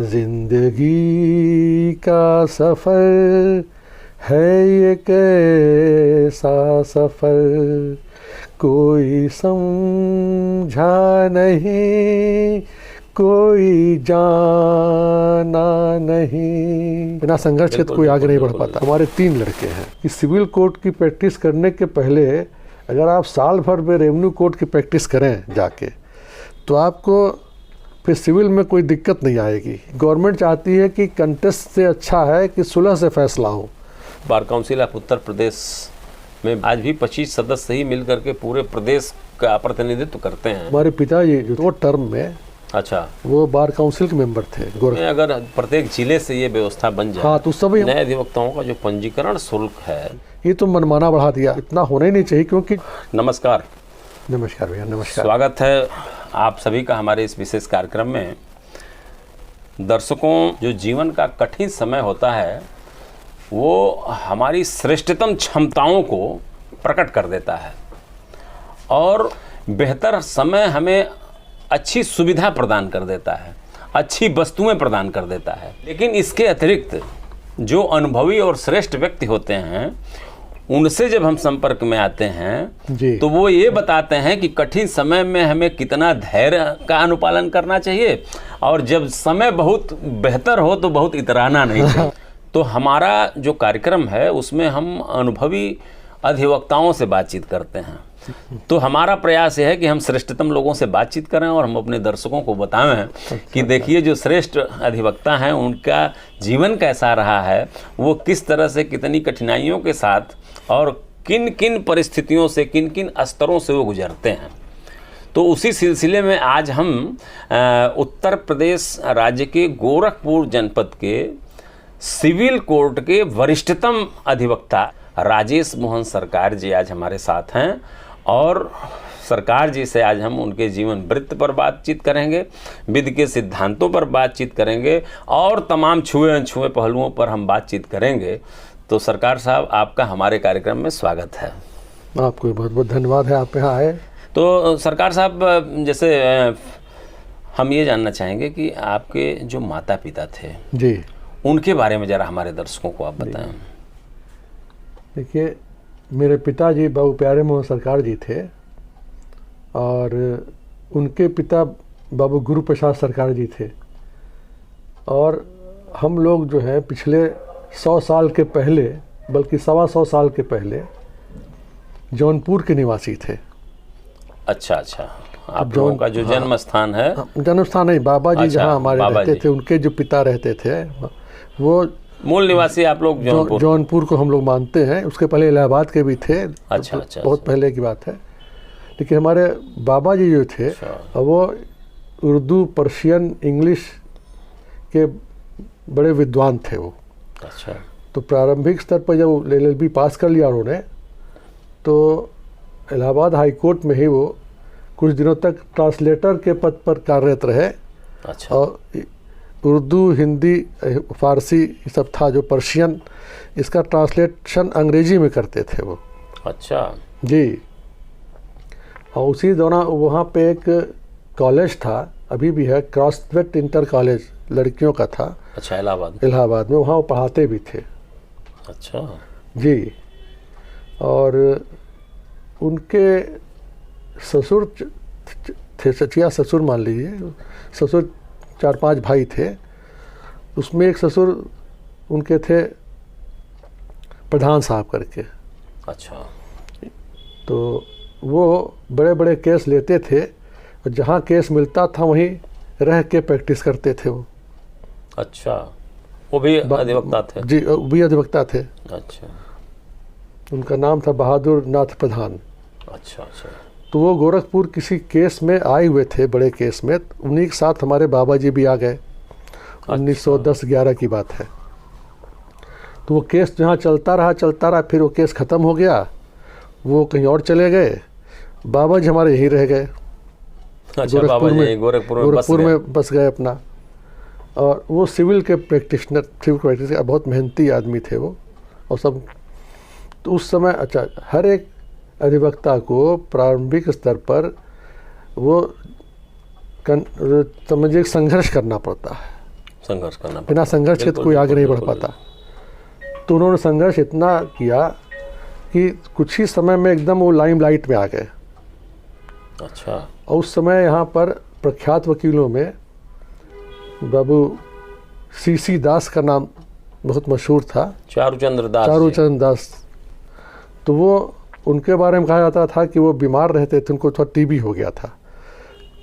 जिंदगी का सफर है ये कैसा सफर, कोई समझा नहीं, कोई जाना नहीं। बिना संघर्ष के तो कोई आगे नहीं बढ़ पाता। हमारे 3 लड़के हैं कि सिविल कोर्ट की प्रैक्टिस करने के पहले अगर आप साल भर में रेवेन्यू कोर्ट की प्रैक्टिस करें जाके, तो आपको फिर सिविल में कोई दिक्कत नहीं आएगी। गवर्नमेंट चाहती है कि कंटेस्ट से अच्छा है कि सुलह से फैसला हो। Bar council of Uttar Pradesh में आज भी 25 सदस्य ही मिलकर के पूरे प्रदेश का प्रतिनिधित्व करते हैं। हमारे पिताजी जो 2 टर्म में वो बार काउंसिल के मेंबर थे। अगर प्रत्येक जिले से ये व्यवस्था बन जाए, हाँ, तो सभी नए अधिवक्ताओं का जो पंजीकरण शुल्क है, ये तो मनमाना बढ़ा दिया। इतना होना ही नहीं चाहिए। क्योंकि नमस्कार भैया, नमस्कार। स्वागत है आप सभी का हमारे इस विशेष कार्यक्रम में। दर्शकों, जो जीवन का कठिन समय होता है वो हमारी श्रेष्ठतम क्षमताओं को प्रकट कर देता है और बेहतर समय हमें अच्छी सुविधा प्रदान कर देता है, अच्छी वस्तुएं प्रदान कर देता है। लेकिन इसके अतिरिक्त जो अनुभवी और श्रेष्ठ व्यक्ति होते हैं, उनसे जब हम संपर्क में आते हैं तो वो ये बताते हैं कि कठिन समय में हमें कितना धैर्य का अनुपालन करना चाहिए और जब समय बहुत बेहतर हो तो बहुत इतराना नहीं चाहिए। तो हमारा जो कार्यक्रम है उसमें हम अनुभवी अधिवक्ताओं से बातचीत करते हैं। तो हमारा प्रयास यह है कि हम श्रेष्ठतम लोगों से बातचीत करें और हम अपने दर्शकों को बताएं कि देखिए जो श्रेष्ठ अधिवक्ता हैं उनका जीवन कैसा रहा है, वो किस तरह से कितनी कठिनाइयों के साथ और किन किन परिस्थितियों से, किन किन स्तरों से वो गुजरते हैं। तो उसी सिलसिले में आज हम उत्तर प्रदेश राज्य के गोरखपुर जनपद के सिविल कोर्ट के वरिष्ठतम अधिवक्ता राजेश मोहन सरकार जी आज हमारे साथ हैं और सरकार जी से आज हम उनके जीवन वृत्त पर बातचीत करेंगे, विधि के सिद्धांतों पर बातचीत करेंगे और तमाम छुए अनछुए पहलुओं पर हम बातचीत करेंगे। तो सरकार साहब, आपका हमारे कार्यक्रम में स्वागत है। आपको बहुत बहुत धन्यवाद है, आप यहाँ आए। तो सरकार साहब, जैसे हम ये जानना चाहेंगे कि आपके जो माता पिता थे जी, उनके बारे में जरा हमारे दर्शकों को आप बताएं। देखिए, मेरे पिताजी बाबू प्यारे मोहन सरकार जी थे और उनके पिता बाबू गुरु प्रसाद सरकार जी थे। और हम लोग जो है पिछले 100 साल के पहले, बल्कि 125 साल के पहले जौनपुर के निवासी थे। अच्छा, आप लोगों का जो जन्म स्थान है? जन्म स्थान नहीं, बाबा जी जहाँ हमारे रहते थे, उनके जो पिता रहते थे वो मूल निवासी आप लोग जौनपुर को हम लोग मानते हैं। उसके पहले इलाहाबाद के भी थे। अच्छा, बहुत पहले की बात है। लेकिन हमारे बाबा जी जो थे वो उर्दू, पर्शियन, इंग्लिश के बड़े विद्वान थे वो। अच्छा। तो प्रारंभिक स्तर पर जब LLB पास कर लिया उन्होंने, तो इलाहाबाद हाई कोर्ट में ही वो कुछ दिनों तक ट्रांसलेटर के पद पर कार्यरत रहे। अच्छा। और उर्दू, हिंदी, फारसी ये सब था, जो पर्शियन, इसका ट्रांसलेशन अंग्रेजी में करते थे वो। अच्छा जी। और उसी दौरान वहाँ पे एक कॉलेज था, अभी भी है, क्रॉसवेट इंटर कॉलेज, लड़कियों का था। अच्छा, इलाहाबाद में, वहाँ वो पढ़ाते भी थे। अच्छा जी। और उनके ससुर थे, सचिया ससुर मान लीजिए, ससुर 4-5 भाई थे। उसमें एक ससुर उनके थे प्रधान साहब करके। अच्छा। तो वो बड़े बड़े केस लेते थे और जहाँ केस मिलता था वहीं रह के प्रैक्टिस करते थे वो। अच्छा, वो भी अधिवक्ता थे? जी, वो भी अधिवक्ता थे। अच्छा। उनका नाम था बहादुर नाथ प्रधान। अच्छा। तो वो गोरखपुर किसी केस में आए हुए थे, बड़े केस में। उन्हीं के साथ हमारे बाबा जी भी आ गए। 1910-11 की बात है। तो वो केस जहाँ चलता रहा, फिर वो केस ख़त्म हो गया, वो कहीं और चले गए। बाबा जी हमारे यहीं रह गए। अच्छा, गोरखपुर में बस गए अपना। और वो सिविल के प्रैक्टिस बहुत मेहनती आदमी थे वो। और सब तो उस समय, अच्छा, हर एक अधिवक्ता को प्रारंभिक स्तर पर वो समझिए संघर्ष करना पड़ता है, संघर्ष करना पड़ता। बिना संघर्ष के तो कोई आगे नहीं बढ़ पाता। तो उन्होंने संघर्ष इतना किया कि कुछ ही समय में एकदम वो लाइमलाइट में आ गए। अच्छा। और उस समय यहाँ पर प्रख्यात वकीलों में बाबू सीसी दास का नाम बहुत मशहूर था, चारूचंद्र दास। तो वो उनके बारे में कहा जाता था कि वो बीमार रहते थे, उनको थोड़ा टीबी हो गया था,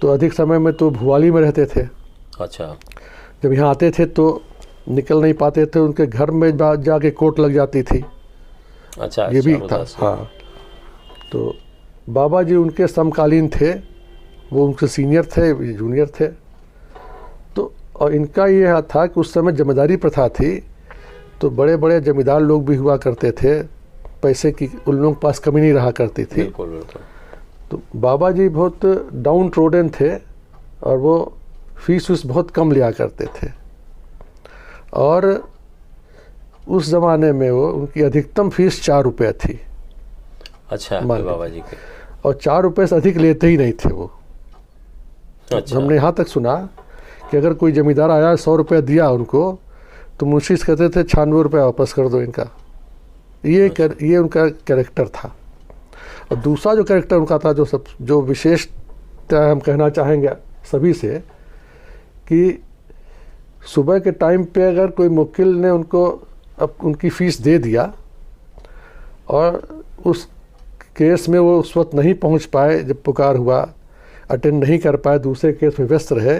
तो अधिक समय में तो भुवाली में रहते थे। अच्छा। जब यहाँ आते थे तो निकल नहीं पाते थे, उनके घर में जाके कोर्ट लग जाती थी। अच्छा, ये भी था। हाँ, तो बाबा जी उनके समकालीन थे, वो उनसे सीनियर थे, जूनियर थे। तो और इनका ये था कि उस समय जमींदारी प्रथा थी, तो बड़े बड़े जमींदार लोग भी हुआ करते थे, पैसे की उन लोगों के पास कमी नहीं रहा करती थी। बिल्कुल बिल्कुल। तो बाबा जी बहुत डाउन ट्रोडन थे और वो फीस बहुत कम लिया करते थे। और उस ज़माने में वो उनकी अधिकतम फीस 4 रुपये थी। अच्छा, बाबा जी के। और 4 रुपये से अधिक लेते ही नहीं थे वो। अच्छा। हमने यहाँ तक सुना कि अगर कोई जमींदार आया 100 रुपये दिया उनको, तो मुंशी कहते थे 96 रुपये वापस कर दो इनका। ये उनका कैरेक्टर था। और दूसरा जो कैरेक्टर उनका था, जो विशेषता हम कहना चाहेंगे सभी से, कि सुबह के टाइम पे अगर कोई मुवक्किल ने उनको अब उनकी फ़ीस दे दिया और उस केस में वो उस वक्त नहीं पहुंच पाए, जब पुकार हुआ अटेंड नहीं कर पाए, दूसरे केस में व्यस्त रहे,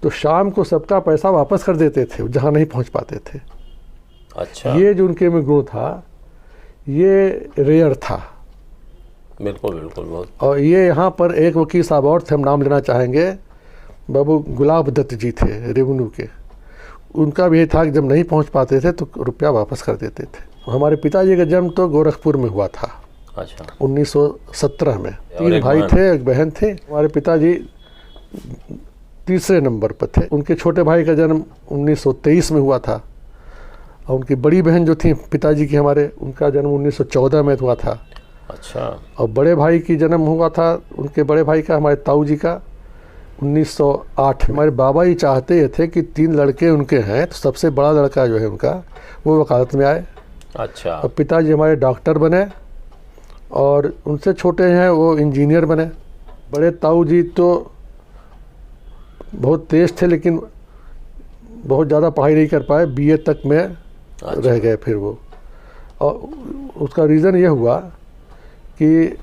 तो शाम को सबका पैसा वापस कर देते थे जहां नहीं पहुंच पाते थे। अच्छा। ये जो उनके में गुण था, ये रेयर था। बिल्कुल बिल्कुल। बहुत। और ये यहाँ पर एक वकील साहब और थे, हम नाम लेना चाहेंगे, बाबू गुलाब दत्त जी थे रेवेन्यू के। उनका भी ये था कि जब नहीं पहुँच पाते थे तो रुपया वापस कर देते थे। हमारे पिताजी का जन्म तो गोरखपुर में हुआ था। अच्छा। 1917 में। 3 भाई थे, एक बहन थी। हमारे पिताजी तीसरे नंबर पर थे। उनके छोटे भाई का जन्म 1923 में हुआ था। और उनकी बड़ी बहन जो थी पिताजी की हमारे, उनका जन्म 1914 में हुआ था। अच्छा। और बड़े भाई की जन्म हुआ था, उनके बड़े भाई का, हमारे ताऊ जी का, 1908 में। हमारे बाबा जी चाहते थे कि 3 लड़के उनके हैं, तो सबसे बड़ा लड़का जो है उनका, वो वकालत में आए। अच्छा। और पिताजी हमारे डॉक्टर बने, और उनसे छोटे हैं वो इंजीनियर बने। बड़े ताऊ जी तो बहुत तेज थे, लेकिन बहुत ज़्यादा पढ़ाई नहीं कर पाए, BA तक में रह गए फिर वो। और उसका रीज़न ये हुआ कि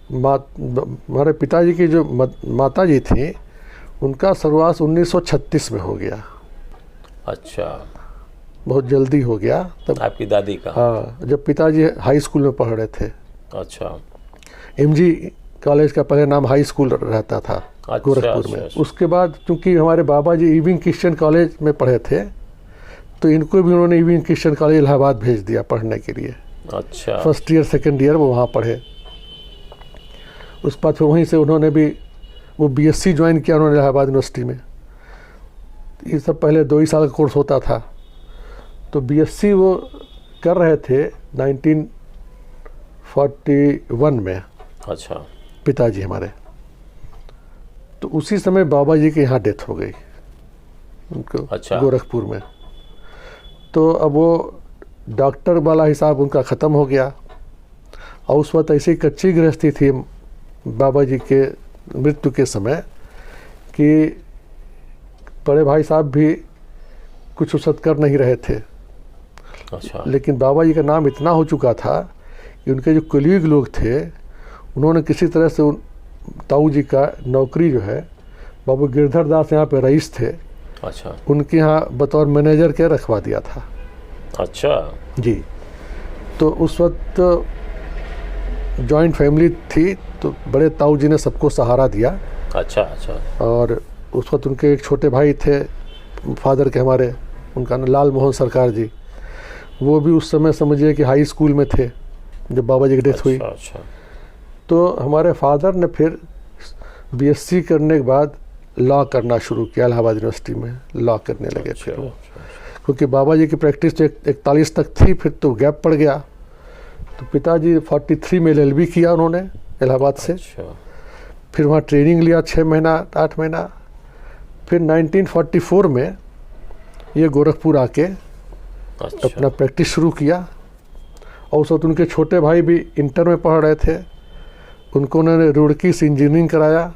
हमारे पिताजी की जो माता जी थी, उनका सर्वास 1936 में हो गया। अच्छा। बहुत जल्दी हो गया तब। आपकी दादी का? हाँ, जब पिताजी हाई स्कूल में पढ़ रहे थे। अच्छा। MG कॉलेज का पहले नाम हाई स्कूल रहता था। अच्छा, गोरखपुर में। अच्छा। उसके बाद चूंकि हमारे बाबा जी इवनिंग क्रिश्चियन कॉलेज में पढ़े थे, तो इनको भी उन्होंने इवनिंग क्रिश्चियन कॉलेज इलाहाबाद भेज दिया पढ़ने के लिए। अच्छा। फर्स्ट ईयर सेकेंड ईयर वो वहाँ पढ़े। उस बाद फिर वहीं से उन्होंने भी वो BSc ज्वाइन किया उन्होंने इलाहाबाद यूनिवर्सिटी में। ये सब पहले 2 ही साल का कोर्स होता था। तो BSc वो कर रहे थे 1941 में। अच्छा। पिताजी हमारे। तो उसी समय बाबा जी के यहाँ डेथ हो गई उनको। अच्छा। गोरखपुर में। तो अब वो डॉक्टर वाला हिसाब उनका ख़त्म हो गया। और उस वक्त ऐसी कच्ची गृहस्थी थी बाबा जी के मृत्यु के समय कि बड़े भाई साहब भी कुछ उस वक्त कर नहीं रहे थे। अच्छा। लेकिन बाबा जी का नाम इतना हो चुका था कि उनके जो कुलीग लोग थे, उन्होंने किसी तरह से उन ताऊ जी का नौकरी जो है, बाबू गिरधर दास यहाँ पे रईस थे। अच्छा। उनके यहाँ बतौर मैनेजर के रखवा दिया था। अच्छा जी। तो उस वक्त जॉइंट फैमिली थी, तो बड़े ताऊ जी ने सबको सहारा दिया। अच्छा। अच्छा। और उस वक्त उनके एक छोटे भाई थे फादर के हमारे, उनका नाम लाल मोहन सरकार जी। वो भी उस समय समझिए कि हाई स्कूल में थे जब बाबा जी की डेथ हुई। अच्छा। तो हमारे फादर ने फिर BSc करने के बाद लॉ करना शुरू किया, इलाहाबाद यूनिवर्सिटी में लॉ करने लगे। अच्छा। फिर वो, क्योंकि बाबा जी की प्रैक्टिस तो 41 तक थी, फिर तो गैप पड़ गया। तो पिताजी 43 में LLB किया उन्होंने इलाहाबाद से। अच्छा। फिर वहाँ ट्रेनिंग लिया 6 महीना 8 महीना। फिर 1944 में ये गोरखपुर आके अच्छा। अपना प्रैक्टिस शुरू किया। और उस वक्त उनके छोटे भाई भी इंटर में पढ़ रहे थे, उनको उन्होंने रुड़की से इंजीनियरिंग कराया।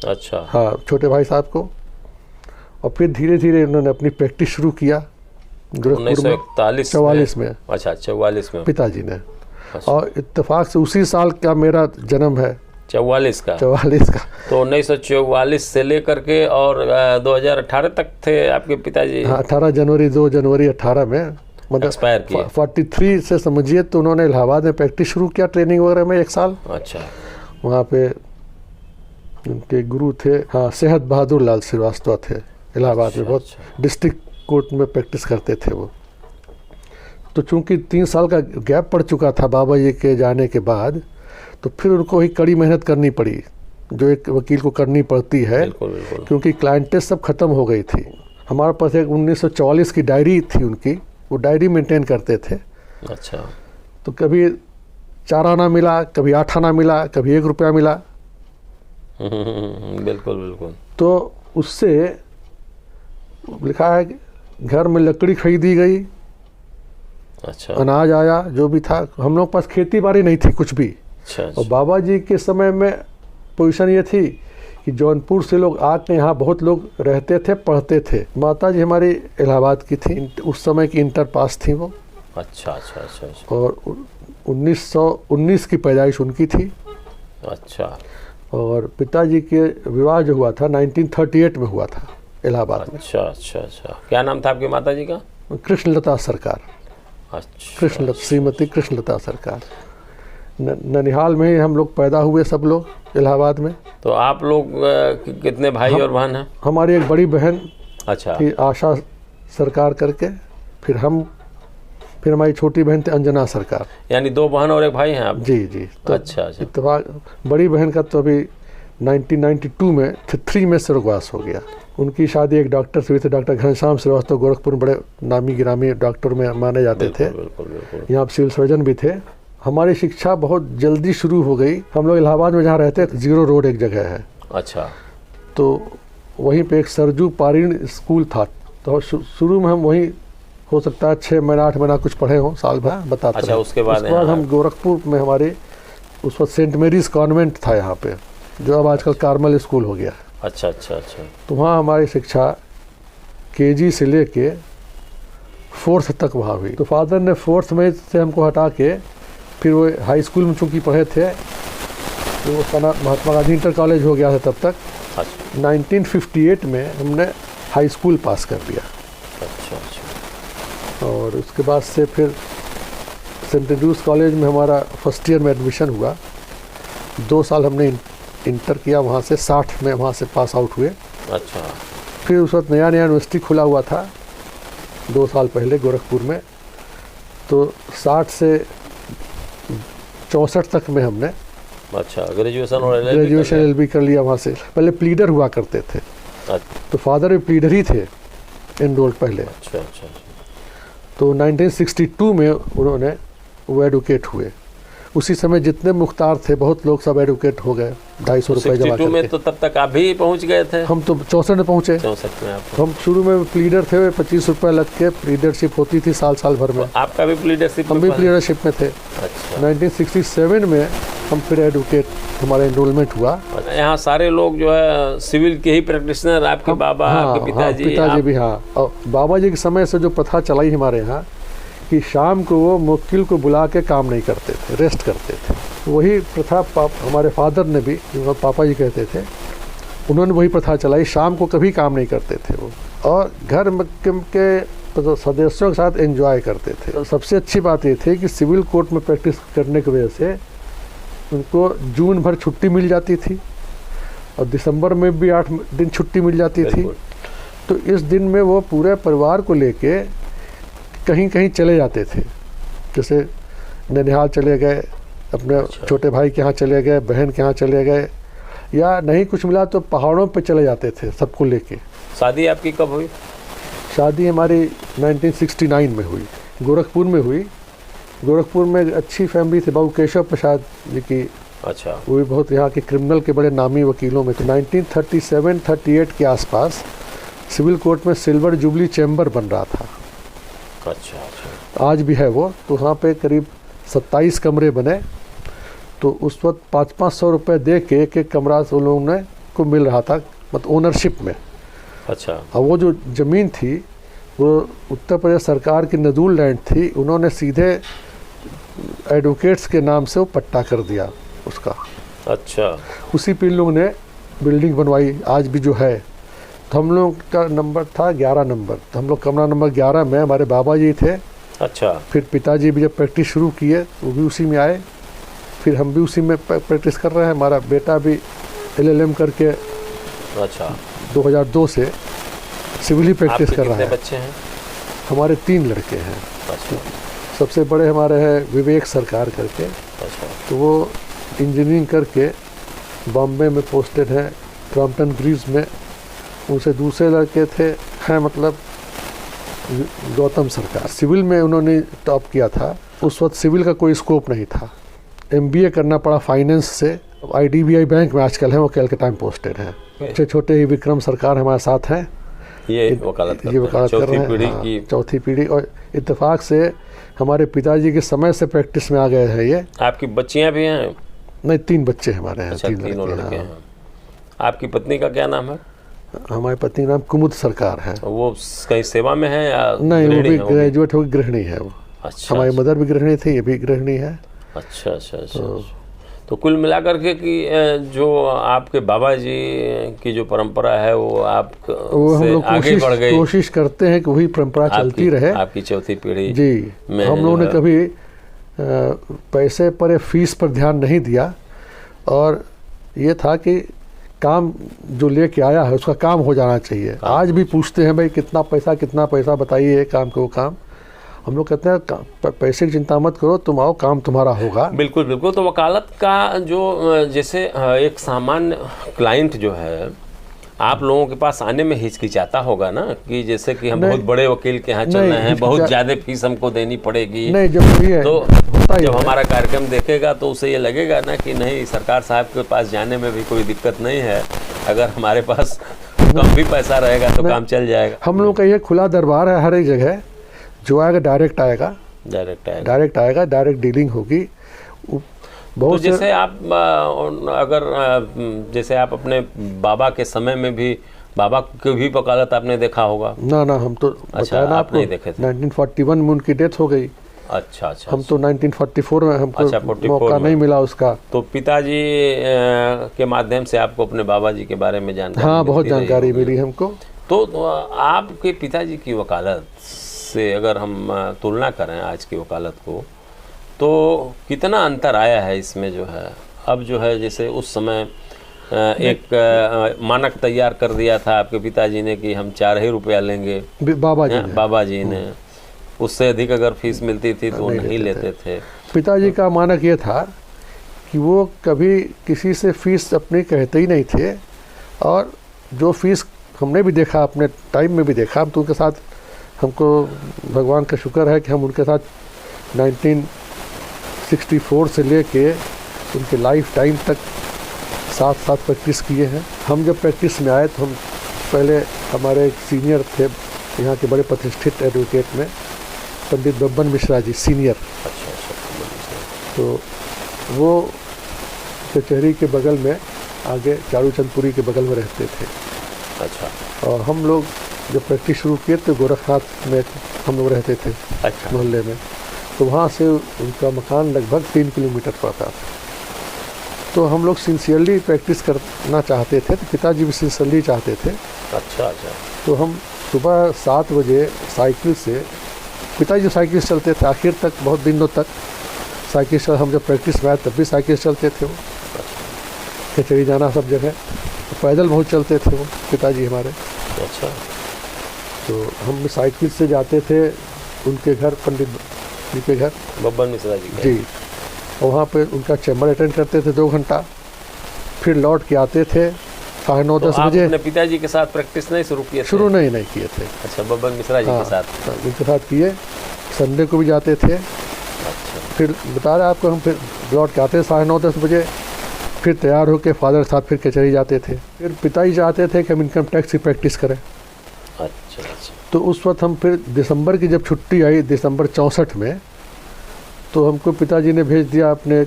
अच्छा। हाँ, छोटे भाई साहब को। और फिर धीरे धीरे उन्होंने अपनी प्रैक्टिस शुरू किया गोरखपुर में 44 में। अच्छा, 44 में पिताजी ने। अच्छा। और इत्तेफाक से उसी साल का मेरा जन्म है, 44 का। 44 का। तो 1944 से लेकर के और 2018 तक थे आपके पिताजी। हाँ, 2 जनवरी 18 में मतलब एक्सपायर किए। 43 से समझिए तो उन्होंने इलाहाबाद में प्रैक्टिस शुरू किया, ट्रेनिंग वगैरह में 1 साल। अच्छा। वहाँ पे उनके गुरु थे, हाँ, सेहत बहादुर लाल श्रीवास्तव थे इलाहाबाद में। बहुत डिस्ट्रिक्ट कोर्ट में प्रैक्टिस करते थे वो। तो चूंकि 3 साल का गैप पड़ चुका था बाबा जी के जाने के बाद, तो फिर उनको ही कड़ी मेहनत करनी पड़ी जो एक वकील को करनी पड़ती है। बिल्कुल बिल्कुल। क्योंकि क्लाइंटेज सब खत्म हो गई थी। हमारे पास एक 1944 की डायरी थी उनकी, वो डायरी मेंटेन करते थे। अच्छा। तो कभी 4 आना मिला, कभी 8 आना मिला, कभी 1 रुपया मिला। बिल्कुल बिल्कुल। तो उससे लिखा है कि घर में लकड़ी खरीदी गई, अच्छा। अनाज आया, जो भी था। हम लोग पास खेती बाड़ी नहीं थी कुछ भी। अच्छा। और बाबा जी के समय में पोजीशन ये थी कि जौनपुर से लोग आके यहाँ बहुत लोग रहते थे, पढ़ते थे। माता जी हमारी इलाहाबाद की थी, उस समय की इंटर पास थी वो। अच्छा अच्छा अच्छा अच्छा। और 1919 की पैदाइश उनकी थी। अच्छा। और पिताजी के विवाह जो हुआ था 1938 में हुआ था इलाहाबाद में। अच्छा अच्छा अच्छा। क्या नाम था आपकी माता जी का? कृष्णलता सरकार। अच्छा। श्रीमती कृष्णलता सरकार। ननिहाल में ही हम लोग पैदा हुए सब लोग इलाहाबाद में। तो आप लोग कितने भाई और बहन हैं? हमारी एक बड़ी बहन अच्छा। थी आशा सरकार करके, फिर हमारी छोटी बहन थी अंजना सरकार। यानी 2 बहन और 1 भाई हैं आप? जी जी। तो अच्छा अच्छा। इत्तेफाक बड़ी बहन का तो अभी 1992 में 3 में स्वर्गवास हो गया। उनकी शादी एक डॉक्टर से हुई थी, डॉक्टर घनश्याम श्रीवास्तव, गोरखपुर में बड़े नामी गिरामी डॉक्टर में माने जाते थे। बिल्कुल बिल्कुल। यहाँ सिविल सर्जन भी थे। हमारी शिक्षा बहुत जल्दी शुरू हो गई। हम लोग इलाहाबाद में जहाँ रहते थे, 0 रोड एक जगह है। अच्छा। तो वहीं पे एक सरजू पारीण स्कूल था। तो शुरू में हम वहीं, हो सकता है 6 महीना 8 महीना कुछ पढ़े हों, साल भर बताते। अच्छा, उसके बाद हम गोरखपुर में, हमारे उस वक्त सेंट मेरीज कॉन्वेंट था यहाँ पे, जो अब आजकल कार्मल स्कूल हो गया। अच्छा अच्छा अच्छा। तो वहाँ हमारी शिक्षा KG से लेके 4th तक वहाँ हुई। तो फादर ने 4th में से हमको हटा के फिर वो हाई स्कूल में चूँकि पढ़े थे, तो उसका नाम महात्मा गांधी इंटर कॉलेज हो गया था तब तक। अच्छा। 1958 में हमने हाई स्कूल पास कर लिया। अच्छा अच्छा। और उसके बाद से फिर सेंट एंड्रूज कॉलेज में हमारा फर्स्ट ईयर में एडमिशन हुआ। 2 साल हमने इंटर किया वहाँ से, 60 में वहाँ से पास आउट हुए। अच्छा। फिर उस वक्त नया यूनिवर्सिटी खुला हुआ था 2 साल पहले गोरखपुर में। तो 60 से 64 तक में हमने अच्छा ग्रेजुएशन और LLB कर लिया वहाँ से। पहले प्लीडर हुआ करते थे। अच्छा। तो फादर भी प्लीडर ही थे एनरोल्ड पहले। अच्छा अच्छा। तो 1962 में उन्होंने वो एडवोकेट हुए। उसी समय जितने मुख्तार थे बहुत लोग सब एडवोकेट हो गए, 250 रुपये जमा करके। में तो तब तक आप भी पहुंच गए थे? हम तो 64 में पहुँचे। 64 में आप? हम शुरू में प्लीडर थे, 25 रुपये लग के प्लीडरशिप होती थी साल भर में। तो आपका भी प्लीडरशिप? हम भी प्लीडरशिप में थे। अच्छा। 1967 में हम फिर एडवोकेट, हमारा एनरोलमेंट हुआ। यहाँ सारे लोग जो है सिविल के ही प्रैक्टिशनर, आपके बाबा, आपके पिताजी? पिताजी भी, हाँ। और बाबा जी के समय से जो प्रथा चलाई हमारे यहाँ कि शाम को वो मुवक्किल को बुला के काम नहीं करते थे, रेस्ट करते थे। वही प्रथा हमारे फादर ने भी, जो पापा जी कहते थे, उन्होंने वही प्रथा चलाई। शाम को कभी काम नहीं करते थे वो, और घर के सदस्यों के साथ एंजॉय करते थे। सबसे अच्छी बात ये थी कि सिविल कोर्ट में प्रैक्टिस करने की वजह से उनको जून भर छुट्टी मिल जाती थी, और दिसंबर में भी 8 दिन छुट्टी मिल जाती थी। तो इस दिन में वो पूरे परिवार को लेके कहीं कहीं चले जाते थे। जैसे ननिहाल चले गए, अपने छोटे भाई के यहाँ चले गए, बहन के यहाँ चले गए, या नहीं कुछ मिला तो पहाड़ों पे चले जाते थे सबको लेके। शादी आपकी कब हुई? शादी हमारी 1969 में हुई, गोरखपुर में हुई। गोरखपुर में एक अच्छी फैमिली थी बाबू केशव प्रसाद जी की। अच्छा। वो भी बहुत यहाँ के क्रिमिनल के बड़े नामी वकीलों में थे। 1937-38 के आसपास सिविल कोर्ट में सिल्वर जुबली चैम्बर बन रहा था। अच्छा अच्छा। आज भी है वो। तो वहाँ पे करीब 27 कमरे बने। तो उस वक्त 500-500 रुपये दे के एक एक कमरा उन लोगों ने को मिल रहा था, मतलब ओनरशिप में। अच्छा। और वो जो ज़मीन थी वो उत्तर प्रदेश सरकार की नजूल लैंड थी। उन्होंने सीधे एडवोकेट्स के नाम से वो पट्टा कर दिया उसका। अच्छा। उसी पे इन लोगों ने बिल्डिंग बनवाई, आज भी जो है। तो हम लोग का नंबर था 11 नंबर। तो हम लोग कमरा नंबर 11 में हमारे बाबा जी थे। अच्छा। फिर पिताजी भी जब प्रैक्टिस शुरू किए वो भी उसी में आए। फिर हम भी उसी में प्रैक्टिस कर रहे हैं। हमारा बेटा भी LLM करके अच्छा 2002 से सिविल ही प्रैक्टिस आपके कर रहा कितने है। बच्चे हैं? हमारे 3 लड़के हैं। अच्छा सबसे बड़े हमारे हैं विवेक सरकार करके। अच्छा। तो वो इंजीनियरिंग करके बॉम्बे में पोस्टेड हैं, क्रॉम्पटन ग्रीव्स में। उनसे दूसरे लड़के थे हैं मतलब गौतम सरकार। सिविल में उन्होंने टॉप किया था। उस वक्त सिविल का कोई स्कोप नहीं था। MBA करना पड़ा फाइनेंस से। IDBI बैंक में आजकल है, वो कलकत्ता में पोस्टेड हैं। छोटे छोटे ही विक्रम सरकार हमारे साथ हैं। ये वकालत ये वकालत कर रहे हैं। पीढ़ी हाँ, की चौथी पीढ़ी। और इत्तेफाक से हमारे पिताजी के समय से प्रैक्टिस में आ गए हैं ये। आपकी बच्चियां भी हैं? नहीं, 3 बच्चे हमारे हैं। अच्छा, 3 तीनों लड़के हाँ। हैं। आपकी पत्नी का क्या नाम है? हमारी पत्नी का नाम कुमुद सरकार है। वो कहीं सेवा में है या नहीं, वो गृहिणी भी है वो भी? ग्रेजुएट होगी, गृहिणी है वो। अच्छा हमारी मदर भी गृहिणी थी, ये भी गृहिणी है। अच्छा अच्छा अच्छा। तो कुल मिलाकर के कि जो आपके बाबा जी की जो परंपरा है वो आप वो हम से लोग आगे बढ़ गई। कोशिश करते हैं कि वही परंपरा चलती रहे। आपकी चौथी पीढ़ी जी। में हम लोगों जो ने है- कभी पैसे पर या फीस पर ध्यान नहीं दिया। और ये था कि काम जो लेके आया है उसका काम हो जाना चाहिए। आज भी पूछते हैं भाई कितना पैसा बताइए काम को काम। हम लोग कहते हैं पैसे की चिंता मत करो, तुम आओ, काम तुम्हारा होगा। बिल्कुल बिल्कुल। तो वकालत का जो जैसे एक सामान्य क्लाइंट जो है आप लोगों के पास आने में हिचकिचाता होगा ना, कि जैसे कि हम बहुत बड़े वकील के यहाँ चल रहे हैं, बहुत ज़्यादा फीस हमको देनी पड़ेगी। नहीं, जब ये तो होता ही जब है। हमारा कार्यक्रम देखेगा तो उसे ये लगेगा ना कि नहीं, सरकार साहब के पास जाने में भी कोई दिक्कत नहीं है, अगर हमारे पास कम भी पैसा रहेगा तो काम चल जाएगा। हम लोग का ये खुला दरबार है हर एक जगह। जो आएगा डायरेक्ट आएगा, डायरेक्ट डीलिंग होगी। तो जैसे आप अगर जैसे आप अपने बाबा के समय में भी बाबा की भी वकालत आपने देखा होगा? ना, हम तो अच्छा, बताया ना आप आपको, नहीं देखे थे। 1941 में उनकी डेथ हो गई। अच्छा अच्छा। हम तो 1944 में हमको 44 मौका में नहीं मिला उसका। तो पिताजी के माध्यम से आपको अपने बाबा जी के बारे में जानकारी हाँ, बहुत मिलती रही जानकारी होगी। मिली हमको। तो आपके पिताजी की वकालत से अगर हम तुलना करें आज की वकालत को, तो कितना अंतर आया है इसमें जो है? अब जो है जैसे उस समय एक मानक तैयार कर दिया था आपके पिताजी ने कि हम 4 ही रुपया लेंगे। बाबा जी ने उससे अधिक अगर फीस मिलती थी तो नहीं लेते थे। पिताजी का मानक ये था कि वो कभी किसी से फीस अपनी कहते ही नहीं थे। और जो फीस हमने भी देखा, अपने टाइम में भी देखा, हम तो उनके साथ, हमको भगवान का शुक्र है कि हम उनके साथ 1964 से लेके उनके लाइफ टाइम तक साथ प्रैक्टिस किए हैं। हम जब प्रैक्टिस में आए तो हम पहले, हमारे एक सीनियर थे यहाँ के बड़े प्रतिष्ठित एडवोकेट में, पंडित बब्बन मिश्रा जी सीनियर। तो वो कचहरी के बगल में आगे चारूचंदपुरी के बगल में रहते थे। अच्छा। और हम लोग जब प्रैक्टिस शुरू किए तो गोरखनाथ में हम लोग रहते थे। अच्छा। मोहल्ले में। तो वहाँ से उनका मकान लगभग 3 किलोमीटर पड़ता था। तो हम लोग सिंसियरली प्रैक्टिस करना चाहते थे, तो पिताजी भी सिंसियरली चाहते थे। अच्छा अच्छा। तो हम सुबह 7 बजे साइकिल से, पिताजी साइकिल से चलते थे आखिर तक, बहुत दिनों तक साइकिल से। हम जब प्रैक्टिस में आए तब भी साइकिल चलते थे वो, कचहरी जाना सब जगह। तो पैदल बहुत चलते थे वो पिताजी हमारे। अच्छा। तो हम साइकिल से जाते थे उनके घर, पंडित जी के घर, बब्बन मिश्रा जी जी। और वहाँ पे उनका चैम्बर अटेंड करते थे 2 घंटा, फिर लौट के आते थे 9:30-10 बजे। अपने पिताजी के साथ प्रैक्टिस नहीं शुरू किए? शुरू नहीं किए थे। अच्छा, बब्बन मिश्रा जी के साथ? उनके साथ किए। संडे को भी जाते थे। अच्छा। फिर बता रहे आपको, हम फिर लौट के आते 9:30 बजे, फिर तैयार होकर फादर के साथ फिर कचहरी जाते थे। फिर पिताजी चाहते थे कि हम इनकम टैक्स की प्रैक्टिस करें। अच्छा अच्छा। तो उस वक्त हम फिर दिसंबर की जब छुट्टी आई, दिसंबर 64 में, तो हमको पिताजी ने भेज दिया अपने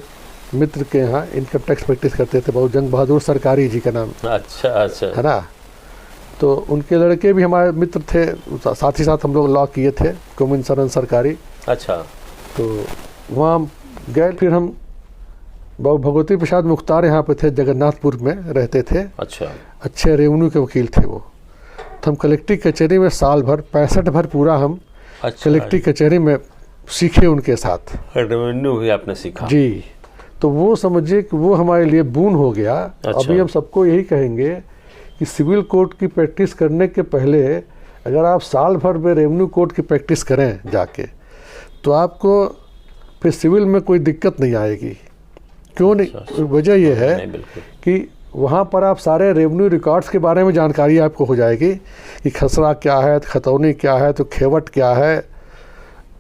मित्र के यहाँ। इनकम टैक्स प्रैक्टिस करते थे, बहुत जंग बहादुर सरकारी जी का नाम। अच्छा अच्छा। है ना। तो उनके लड़के भी हमारे मित्र थे, साथ ही साथ हम लोग लॉ किए थे, गोविंद शरण सरकारी। अच्छा। तो वहाँ गए। फिर हम बाबू भगवती प्रसाद मुख्तार यहाँ पे थे, जगन्नाथपुर में रहते थे। अच्छा। अच्छे रेवेन्यू के वकील थे वो। तो हम कलेक्ट्री कचहरी में साल भर 65 भर पूरा हम कलेक्ट्री कचहरी में सीखे उनके साथ। रेवेन्यू भी आपने सीखा जी। तो वो समझिए कि वो हमारे लिए बून हो गया। अच्छा। अभी हम सबको यही कहेंगे कि सिविल कोर्ट की प्रैक्टिस करने के पहले अगर आप साल भर में रेवेन्यू कोर्ट की प्रैक्टिस करें जाके, तो आपको फिर सिविल में कोई दिक्कत नहीं आएगी। क्यों नहीं? वजह यह है कि वहाँ पर आप सारे रेवेन्यू रिकॉर्ड्स के बारे में जानकारी आपको हो जाएगी कि खसरा क्या है, खतौनी क्या है, तो खेवट क्या है।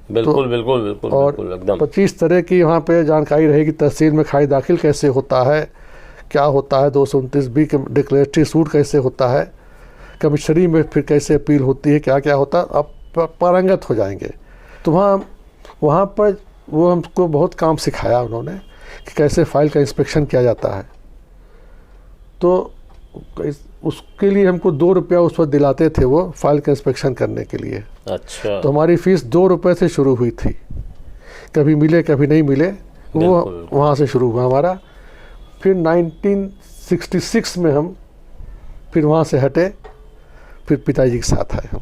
बिल्कुल तो, बिल्कुल बिल्कुल और बिल्कुल एकदम 25 तरह की वहाँ पे जानकारी रहेगी। तहसील में खाई दाखिल कैसे होता है, क्या होता है, 229B के डिक्लेरेटरी सूट कैसे होता है, कमिश्नरी में फिर कैसे अपील होती है, क्या क्या होता है, आप पारंगत हो जाएंगे। तो वहाँ पर वो हमको बहुत काम सिखाया उन्होंने कि कैसे फाइल का इंस्पेक्शन किया जाता है। तो उसके लिए हमको 2 रुपया उस वक्त दिलाते थे वो फाइल का इंस्पेक्शन करने के लिए। अच्छा। तो हमारी फीस 2 रुपये से शुरू हुई थी, कभी मिले कभी नहीं मिले, वो वहाँ से शुरू हुआ हमारा। फिर 1966 में हम फिर वहाँ से हटे, फिर पिताजी के साथ आए हम।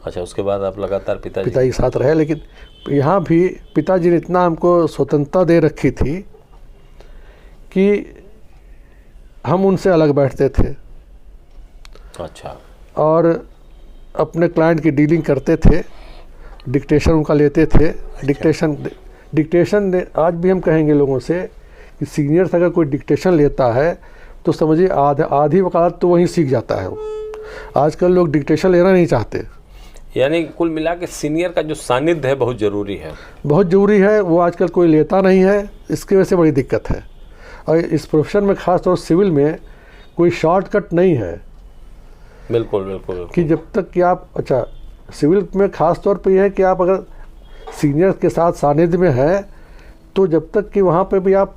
अच्छा, उसके बाद आप लगातार पिताजी के साथ रहे। लेकिन यहाँ भी पिताजी ने इतना हमको स्वतंत्रता दे रखी थी कि हम उनसे अलग बैठते थे। अच्छा। और अपने क्लाइंट की डीलिंग करते थे, डिक्टेशन उनका लेते थे। डिक्टेशन आज भी हम कहेंगे लोगों से कि सीनियर से अगर कोई डिक्टेशन लेता है तो समझिए आधी वकालत तो वहीं सीख जाता है वो। आजकल लोग डिक्टेशन लेना नहीं चाहते। यानी कुल मिला के सीनियर का जो सानिध्य है बहुत ज़रूरी है। बहुत ज़रूरी है, वो आजकल कोई लेता नहीं है। इसकी वजह से बड़ी दिक्कत है। और इस प्रोफेशन में खास तौर सिविल में कोई शॉर्टकट नहीं है। बिल्कुल बिल्कुल बिल्कुल। कि जब तक कि आप, अच्छा सिविल में खास तौर पे यह है कि आप अगर सीनियर के साथ सानिध्य में हैं तो जब तक कि वहाँ पे भी आप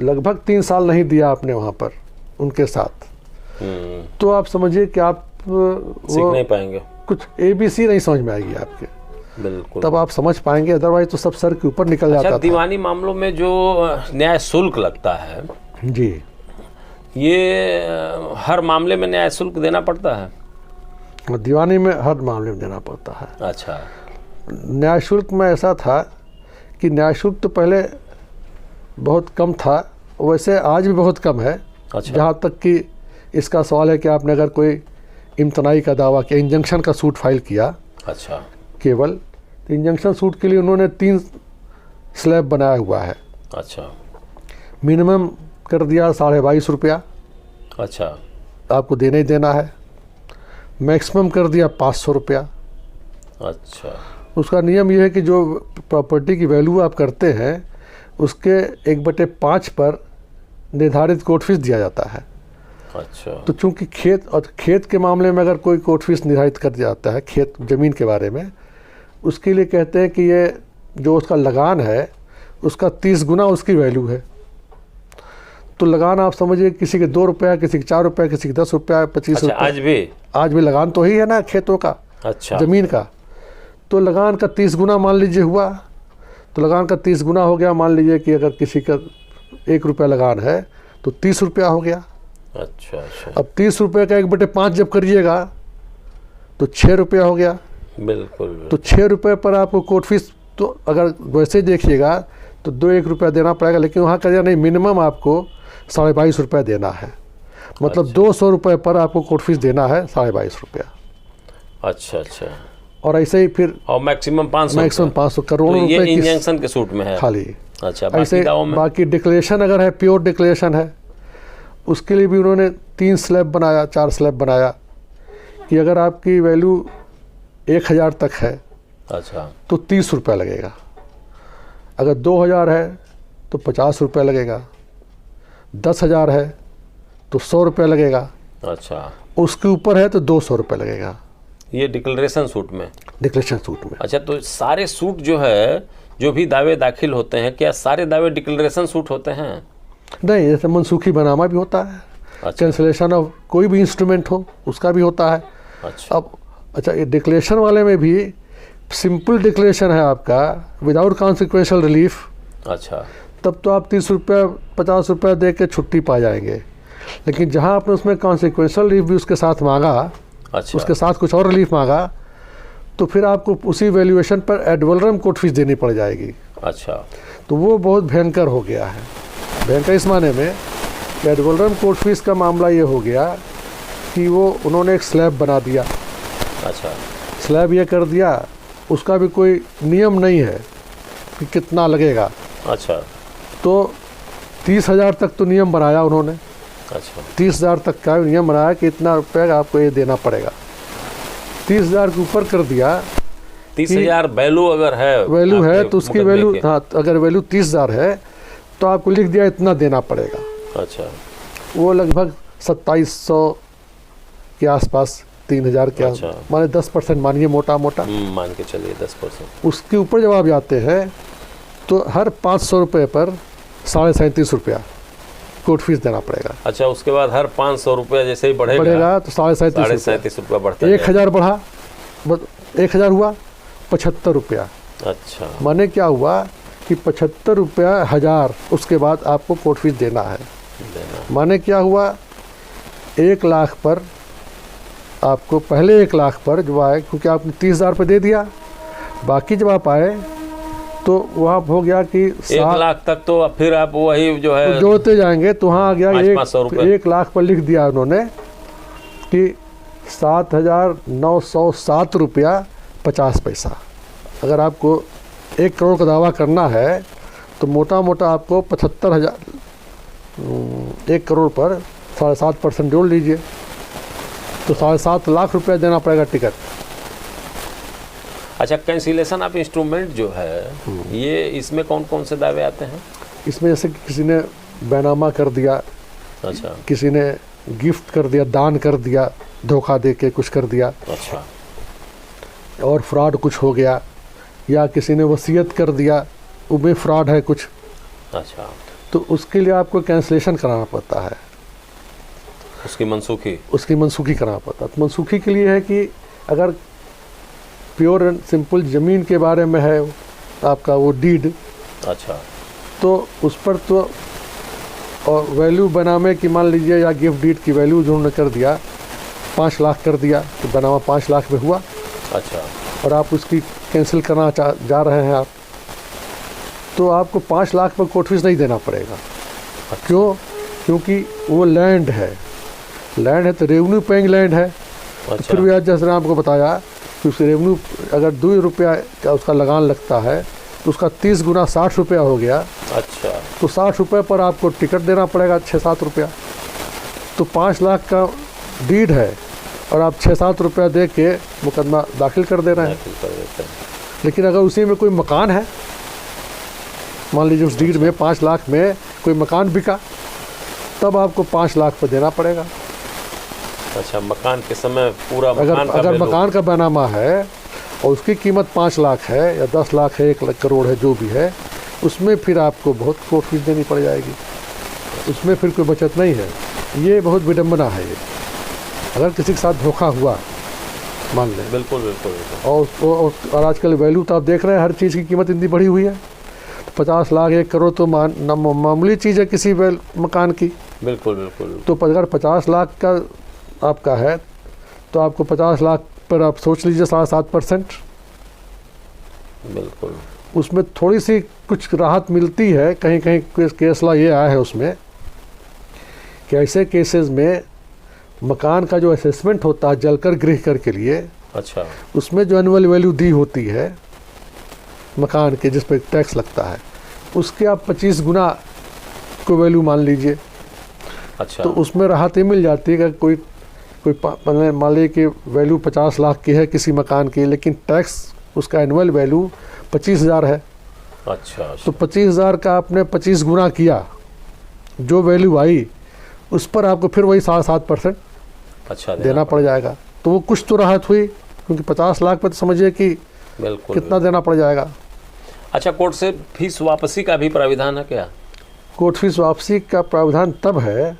लगभग 3 साल नहीं दिया आपने वहाँ पर उनके साथ, तो आप समझिए कि आप सीख नहीं पाएंगे, कुछ ABC नहीं समझ में आएगी आपके। बिल्कुल। तब आप समझ पाएंगे, अदरवाइज तो सब सर के ऊपर निकल जाता था। दीवानी मामलों में जो न्याय शुल्क लगता है जी, ये हर मामले में न्याय शुल्क देना पड़ता है? दीवानी में हर मामले में देना पड़ता है। अच्छा। न्याय शुल्क में ऐसा था कि न्याय शुल्क तो पहले बहुत कम था, वैसे आज भी बहुत कम है। अच्छा। जहाँ तक कि इसका सवाल है कि आपने अगर कोई इम्तनाई का दावा किया, इंजंक्शन का सूट फाइल किया, अच्छा, केवल, तो इंजंक्शन सूट के लिए उन्होंने 3 स्लैब बनाया हुआ है। अच्छा। मिनिमम कर दिया 22.5 रुपया, अच्छा, आपको देना ही देना है। मैक्सिमम कर दिया 500 रुपया। अच्छा। उसका नियम यह है कि जो प्रॉपर्टी की वैल्यू आप करते हैं उसके 1/5 पर निर्धारित कोर्ट फीस दिया जाता है। अच्छा। तो चूंकि खेत के मामले में अगर कोई कोर्ट फीस निर्धारित कर दिया जाता है, खेत ज़मीन के बारे में, उसके लिए कहते हैं कि ये जो उसका लगान है उसका 30 गुना उसकी वैल्यू है। तो लगान आप समझिए किसी के 2 रुपया, किसी के 4 रुपया, किसी के 10 रुपया, 25 रुपया। आज भी लगान तो ही है ना खेतों का। अच्छा। ज़मीन का। तो लगान का 30 गुना मान लीजिए हुआ, तो लगान का 30 गुना हो गया। मान लीजिए कि अगर किसी का 1 रुपया लगान है तो 30 रुपया हो गया। अच्छा अच्छा। अब 30 रुपये का 1/5 जब करिएगा तो 6 रुपया हो गया। बिल्कुल। तो 6 रुपये पर आपको कोर्ट फीस, तो अगर वैसे देखिएगा तो 2-1 रुपया देना पड़ेगा, लेकिन वहाँ का नहीं, मिनिमम आपको 22.5 रुपया देना है। मतलब अच्छा। 200 रुपये पर आपको कोर्ट फीस देना है 22.5 रुपया। अच्छा अच्छा। और ऐसे ही फिर और मैक्सिमम 500 करोड़ों रुपए की इंजंक्शन के सूट में है खाली। अच्छा। ऐसे बाकी डिक्लेरेशन अगर है, प्योर डिक्लेरेशन है, उसके लिए भी उन्होंने 3 स्लैब बनाया, 4 स्लैब बनाया कि अगर आपकी वैल्यू 1000 तक है, अच्छा, तो 30 रुपया लगेगा। अगर 2000 है तो 50 रुपये लगेगा, 10,000 है तो 100 रुपये लगेगा, अच्छा, उसके ऊपर है तो 200 रुपये लगेगा। ये डिक्लेरेशन सूट में। डिक्लेरेशन सूट में। अच्छा, तो सारे सूट जो है, जो भी दावे दाखिल होते हैं, क्या सारे दावे डिक्लेरेशन सूट होते हैं? नहीं, जैसे मनसूखी बनामा भी होता है, अच्छा, कैंसिलेशन ऑफ कोई भी इंस्ट्रूमेंट हो उसका भी होता है। अच्छा, अब अच्छा, ये डिक्लेरेशन वाले में भी सिंपल डिक्लेरेशन है आपका विदाउट कॉन्सिक्वेंशियल रिलीफ, अच्छा, तब तो आप 30 रुपये 50 रुपये दे के छुट्टी पा जाएंगे। लेकिन जहाँ आपने उसमें कॉन्सिक्वेंशियल रिलीफ भी उसके साथ मांगा, अच्छा, उसके साथ कुछ और रिलीफ मांगा, तो फिर आपको उसी वैल्यूएशन पर एड वैलोरम कोर्ट फीस देनी पड़ जाएगी। अच्छा, तो वो बहुत भयंकर हो गया है। भयंकर इस माने में कि एड वैलोरम कोर्ट फीस का मामला ये हो गया कि वो उन्होंने एक स्लैब बना दिया। अच्छा, स्लैब ये कर दिया, उसका भी कोई नियम नहीं है कि कितना लगेगा। अच्छा, तो 30,000 तक तो नियम बनाया उन्होंने, अच्छा, 30,000 तक का नियम बनाया कि इतना रुपये आपको ये देना पड़ेगा। 30,000 के ऊपर कर दिया। 30,000 वैल्यू अगर है, वैल्यू है आपके तो उसकी मुकदमे वैल्यू, के। हाँ, अगर वैल्यू 30,000 है तो आपको लिख दिया इतना देना पड़ेगा। अच्छा, वो लगभग 2700 के आसपास, 3,000 के अच्छा। आसपास, माने 10% मानिए मोटा मोटा। मान के चलिए 10%। उसके ऊपर जब आप जाते हैं तो हर 500 रुपये पर 37.5 रुपया कोर्ट फीस देना पड़ेगा। अच्छा, उसके बाद हर 500 रुपया जैसे ही बढ़ेगा तो 37.5 37 रुपया बढ़ता है। 1,000 बढ़ा, 1,000 हुआ 75 रुपया। अच्छा, माने क्या हुआ कि 75 रुपया 1000, उसके बाद आपको कोर्ट फीस देना है। देना। माने क्या हुआ, 1 लाख पर आपको, पहले 1 लाख पर जब आए, क्योंकि आपने 30,000 पे दे दिया, बाकी जब आप आए तो वहाँ हो गया कि 1 लाख तक तो फिर आप वही जो है तो जोड़ते जाएंगे, तो वहाँ आ गया 500 रुपये। 1 लाख पर लिख दिया उन्होंने कि 7,907 रुपया 50 पैसा। अगर आपको 1 करोड़ का दावा करना है तो मोटा मोटा आपको 75,000, 1 करोड़ पर 7.5% जोड़ लीजिए, तो 7.5 लाख रुपया देना पड़ेगा टिकट। अच्छा, कैंसिलेशन ऑफ इंस्ट्रूमेंट जो है, ये इसमें कौन कौन से दावे आते हैं? इसमें जैसे कि किसी ने बैनामा कर दिया, अच्छा, किसी ने गिफ्ट कर दिया, दान कर दिया, धोखा दे के कुछ कर दिया, अच्छा, और फ्रॉड कुछ हो गया, या किसी ने वसीयत कर दिया, उसमें फ्रॉड है कुछ, अच्छा, तो उसके लिए आपको कैंसिलेशन कराना पड़ता है, उसकी मनसूखी। उसकी मनसूखी कराना पड़ता है। तो मनसूखी के लिए है कि अगर प्योर एंड सिंपल ज़मीन के बारे में है आपका वो डीड, अच्छा, तो उस पर तो और वैल्यू बनामे की मान लीजिए, या गिफ्ट डीड की वैल्यू जो उन्होंने कर दिया 5 लाख कर दिया, तो बनामा 5 लाख में हुआ, अच्छा, और आप उसकी कैंसिल करना जा रहे हैं आप, तो आपको 5 लाख पर कोर्ट फीस नहीं देना पड़ेगा। क्यों? क्योंकि वो लैंड है तो रेवेन्यू पेइंग लैंड है। तो अच्छा, फिर भी आज जैसे आपको बताया कि उसके रेवेन्यू अगर 2 रुपया का उसका लगान लगता है तो उसका 30 गुना 60 रुपया हो गया। अच्छा, तो 60 रुपये पर आपको टिकट देना पड़ेगा 6-7 रुपया। तो 5 लाख का डीड है और आप 6-7 रुपया दे के मुकदमा दाखिल कर दे रहे हैं। दाखिल कर देते हैं। लेकिन अगर उसी में कोई मकान है, मान लीजिए उस डीड में 5 लाख में कोई मकान बिका, तब आपको 5 लाख पर देना पड़ेगा। अच्छा, मकान के समय पूरा अगर मकान का अगर वैल्यू। मकान का बैनामा है और उसकी कीमत 5 लाख है या 10 लाख है, 1 करोड़ है, जो भी है, उसमें फिर आपको बहुत कोर्ट फीस देनी पड़ जाएगी। उसमें फिर कोई बचत नहीं है। ये बहुत विडम्बना है। ये अगर किसी के साथ धोखा हुआ, मान लें, बिल्कुल बिल्कुल बिल्कुल। और आजकल वैल्यू तो आप देख रहे हैं, हर चीज़ की कीमत इतनी बढ़ी हुई है। 50 लाख 1 करोड़ तो मामूली चीज़ है किसी मकान की। बिल्कुल बिल्कुल। तो अगर 50 लाख का आपका है तो आपको 50 लाख पर आप सोच लीजिए 7.5%। बिल्कुल। उसमें थोड़ी सी कुछ राहत मिलती है, कहीं कहीं केस ला ये आया है उसमें कि ऐसे केसेस में मकान का जो असेसमेंट होता है जलकर गृह कर के लिए, अच्छा, उसमें जो एनुअल वैल्यू दी होती है मकान के, जिस पर टैक्स लगता है, उसके आप 25 गुना को वैल्यू मान लीजिए। अच्छा, तो उसमें राहत ये मिल जाती है कि कोई मान लीजिए कि वैल्यू 50 लाख की है किसी मकान की, लेकिन टैक्स उसका एनुअल वैल्यू 25,000 है, अच्छा। तो 25,000 का आपने 25 गुना किया, जो वैल्यू आई उस पर आपको फिर वही 7.5% अच्छा देना पड़ जाएगा। तो वो कुछ तो राहत हुई, क्योंकि 50 लाख पर तो समझिए कि बिल्कुल कितना देना पड़ जाएगा। अच्छा, कोर्ट से फीस वापसी का भी प्राविधान है क्या? कोर्ट फीस वापसी का प्रावधान तब है,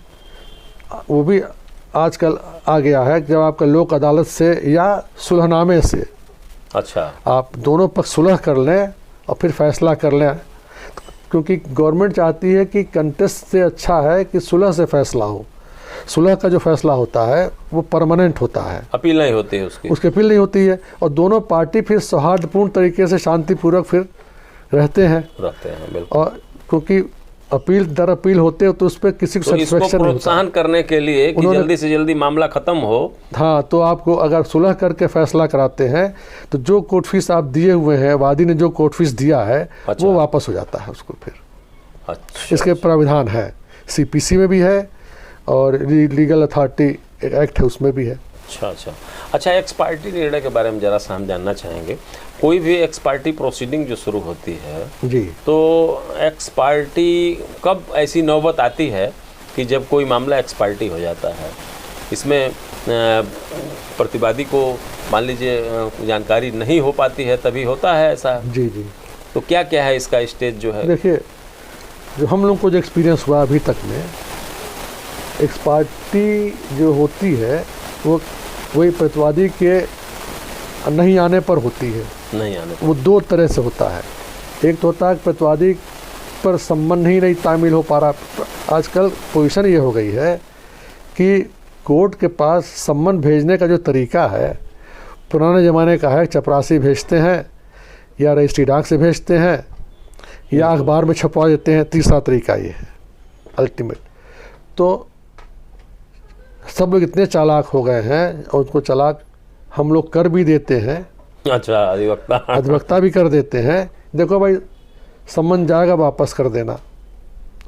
वो भी आजकल आ गया है, जब आपका लोक अदालत से या सुलहनामे से अच्छा, आप दोनों पक्ष सुलह कर लें और फिर फैसला कर लें, क्योंकि गवर्नमेंट चाहती है कि कंटेस्ट से अच्छा है कि सुलह से फैसला हो। सुलह का जो फैसला होता है वो परमानेंट होता है, अपील नहीं होती है उसकी अपील नहीं होती है, और दोनों पार्टी फिर सौहार्दपूर्ण तरीके से शांतिपूर्वक फिर रहते हैं। बिल्कुल। और क्योंकि अपील दर अपील होते हो तो उस पर किसी को तो इसको सेटिस्फेक्शन नहीं होता। प्रोत्साहन करने के लिए कि जल्दी से जल्दी मामला खत्म हो, हाँ, तो आपको अगर सुलह करके फैसला कराते हैं तो जो कोर्ट फीस आप दिए हुए हैं, वादी ने जो कोर्ट फीस दिया है अच्छा। वो वापस हो जाता है उसको फिर। अच्छा, इसके प्राविधान है, सीपीसी में भी है और लीगल अथॉरिटी एक्ट है उसमें भी है। अच्छा, एक्स पार्टी निर्णय के बारे में जरा सा हम जानना चाहेंगे। कोई भी एक्स पार्टी प्रोसीडिंग जो शुरू होती है जी, तो एक्स पार्टी कब ऐसी नौबत आती है कि जब कोई मामला एक्स पार्टी हो जाता है? इसमें प्रतिवादी को मान लीजिए जानकारी नहीं हो पाती है, तभी होता है ऐसा? जी जी। तो क्या क्या है इसका स्टेज जो है? देखिए, जो हम लोग को जो एक्सपीरियंस हुआ अभी तक में, एक्स पार्टी जो होती है वो वही प्रतिवादी के नहीं आने पर होती है। नहीं आने पर वो दो तरह से होता है। एक तो होता है प्रतिवादी पर सम्मन नहीं तामील हो पा रहा। आजकल पोजीशन ये हो गई है कि कोर्ट के पास सम्मन भेजने का जो तरीका है पुराने ज़माने का है, चपरासी भेजते हैं या रजिस्ट्री डाक से भेजते हैं या अखबार में छपवा देते हैं। तीसरा तरीका ये है अल्टीमेट। तो सब लोग इतने चालाक हो गए हैं और उसको चालाक हम लोग कर भी देते हैं। अच्छा, अधिवक्ता भी कर देते हैं। देखो भाई, सम्मन जाएगा वापस कर देना,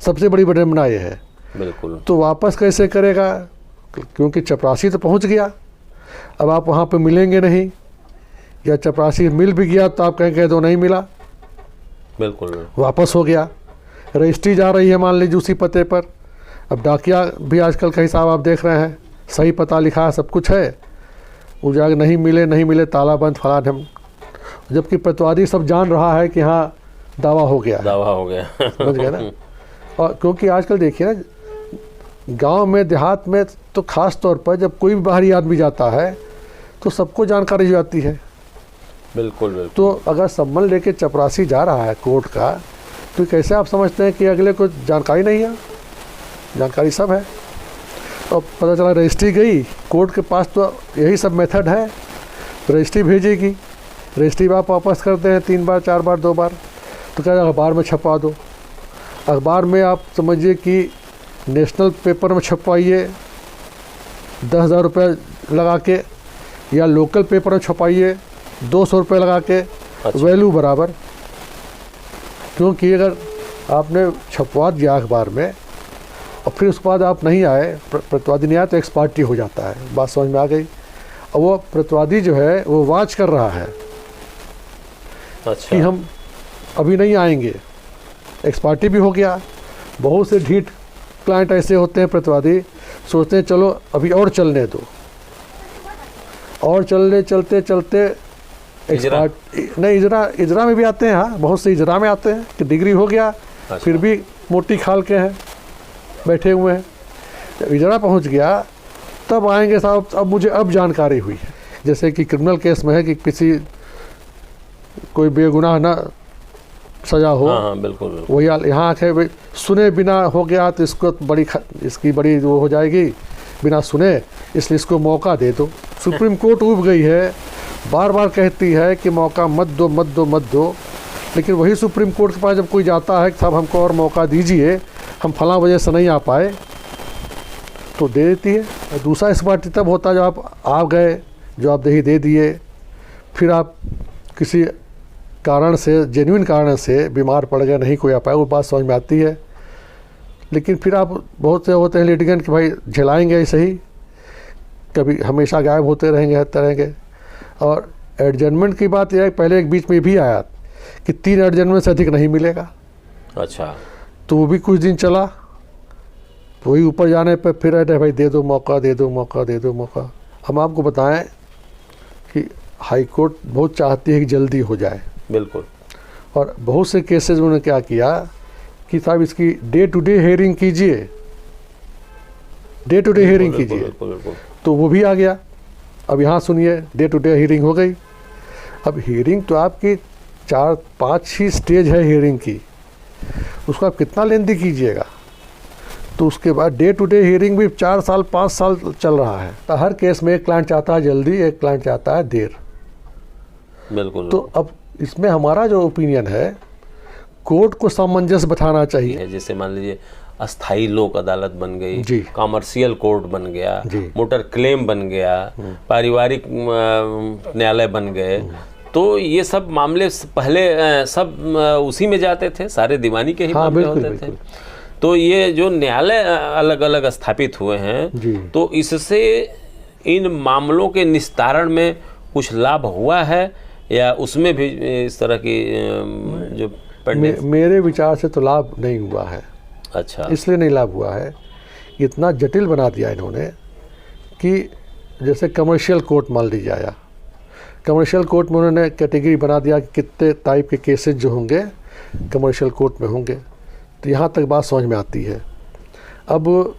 सबसे बड़ी विडंबना ये है। बिल्कुल। तो वापस कैसे करेगा, क्योंकि चपरासी तो पहुंच गया, अब आप वहाँ पे मिलेंगे नहीं, या चपरासी मिल भी गया तो आप कह दो नहीं मिला, बिल्कुल वापस हो गया। रजिस्ट्री जा रही है मान लीजिए उसी पते पर, अब डाकिया भी आजकल का हिसाब आप देख रहे हैं, सही पता लिखा है, सब कुछ है, वो जाकर नहीं मिले ताला बंद फलान हम, जबकि प्रतिवादी सब जान रहा है कि हाँ दावा हो गया समझ गए ना। और क्योंकि आजकल देखिए ना, गांव में देहात में तो ख़ास तौर पर जब कोई भी बाहरी आदमी जाता है तो सबको जानकारी हो जाती है। बिल्कुल। तो अगर सम्मन लेके चपरासी जा रहा है कोर्ट का, तो कैसे आप समझते हैं कि अगले को जानकारी नहीं है? जानकारी सब है। और पता चला रजिस्ट्री गई कोर्ट के पास, तो यही सब मेथड है, रजिस्ट्री भेजेगी, रजिस्ट्री आप वापस करते हैं 3 बार 4 बार 2 बार, तो क्या अखबार में छपवा दो। अखबार में आप समझिए कि नेशनल पेपर में छपवाइए 10,000 रुपये लगा के, या लोकल पेपर में छपाइए 200 रुपये लगा के। अच्छा। वैल्यू बराबर, क्योंकि अगर आपने छपवा दिया अखबार में और फिर उसके बाद आप नहीं आए, प्रतिवादी नहीं आया, तो एक्स पार्टी हो जाता है। बात समझ में आ गई। और वो प्रतिवादी जो है वो वाच कर रहा है अच्छा। कि हम अभी नहीं आएंगे, एक्स पार्टी भी हो गया। बहुत से ढीठ क्लाइंट ऐसे होते हैं, प्रतिवादी सोचते हैं चलो अभी और चलने दो, और चलते नहीं, इजरा में भी आते हैं। हाँ, बहुत से इजरा में आते हैं कि डिग्री हो गया, अच्छा। फिर भी मोटी खाल के हैं, बैठे हुए हैं। जब इजरा पहुंच गया तब आएंगे साहब, अब मुझे अब जानकारी हुई है। जैसे कि क्रिमिनल केस में है कि किसी कोई बेगुनाह ना सजा हो। हाँ, बिल्कुल। वही यहाँ आके सुने बिना हो गया तो इसको इसकी बड़ी वो हो जाएगी, बिना सुने, इसलिए इसको मौका दे दो। सुप्रीम कोर्ट उब गई है, बार बार कहती है कि मौका मत दो, लेकिन वही सुप्रीम कोर्ट के पास जब कोई जाता है कि साहब हमको और मौका दीजिए, हम फलां वजह से नहीं आ पाए, तो दे देती है। और दूसरा इस पार्टी तब होता है जब आप आ गए, जवाबदेही दे दिए, फिर आप किसी कारण से, जेन्युइन कारण से बीमार पड़ गए, नहीं कोई आ पाए, वो बात समझ में आती है। लेकिन फिर आप बहुत से होते हैं लिटिगेंट कि भाई झेलाएंगे ऐसे ही, कभी हमेशा गायब होते रहेंगे। और एडजर्नमेंट की बात यह है, पहले एक बीच में भी आया कि 3 एडजमेंट से अधिक नहीं मिलेगा। अच्छा, तो वो भी कुछ दिन चला, वही ऊपर जाने पर फिर अरे भाई दे दो मौका, दे दो मौका, दे दो मौका। हम आपको बताएं कि हाई कोर्ट बहुत चाहती है कि जल्दी हो जाए। बिल्कुल। और बहुत से केसेस में उन्होंने क्या किया कि साहब इसकी डे टू डे हियरिंग कीजिए, डे टू डे हियरिंग कीजिए, तो वो भी आ गया। अब यहाँ सुनिए, डे टू डे हियरिंग हो गई। अब हियरिंग तो आपकी 4-5 ही स्टेज है हियरिंग की, उसको आप कितना लेंदी कीजिएगा। तो उसके बाद डे टू डे हियरिंग भी 4 साल 5 साल चल रहा है। तो हर केस में एक क्लाइंट चाहता है जल्दी, एक क्लाइंट चाहता है देर। बिल्कुल। तो अब इसमें हमारा जो ओपिनियन है, कोर्ट को सामंजस्य बैठाना चाहिए। जैसे मान लीजिए अस्थाई लोक अदालत बन गई, जी, कॉमर्शियल कोर्ट बन गया, मोटर क्लेम बन गया, पारिवारिक न्यायालय बन गए, तो ये सब मामले पहले सब उसी में जाते थे, सारे दीवानी के ही मामले होते थे। तो ये जो न्यायालय अलग अलग स्थापित हुए हैं, तो इससे इन मामलों के निस्तारण में कुछ लाभ हुआ है या उसमें भी इस तरह की जो मेरे विचार से तो लाभ नहीं हुआ है। अच्छा, इसलिए नहीं लाभ हुआ है, इतना जटिल बना दिया इन्होंने कि जैसे कमर्शियल कोर्ट मान लीजिए आया, कमर्शियल कोर्ट में उन्होंने कैटेगरी बना दिया कि कितने टाइप के केसेस जो होंगे कमर्शियल कोर्ट में होंगे। तो यहाँ तक बात समझ में आती है। अब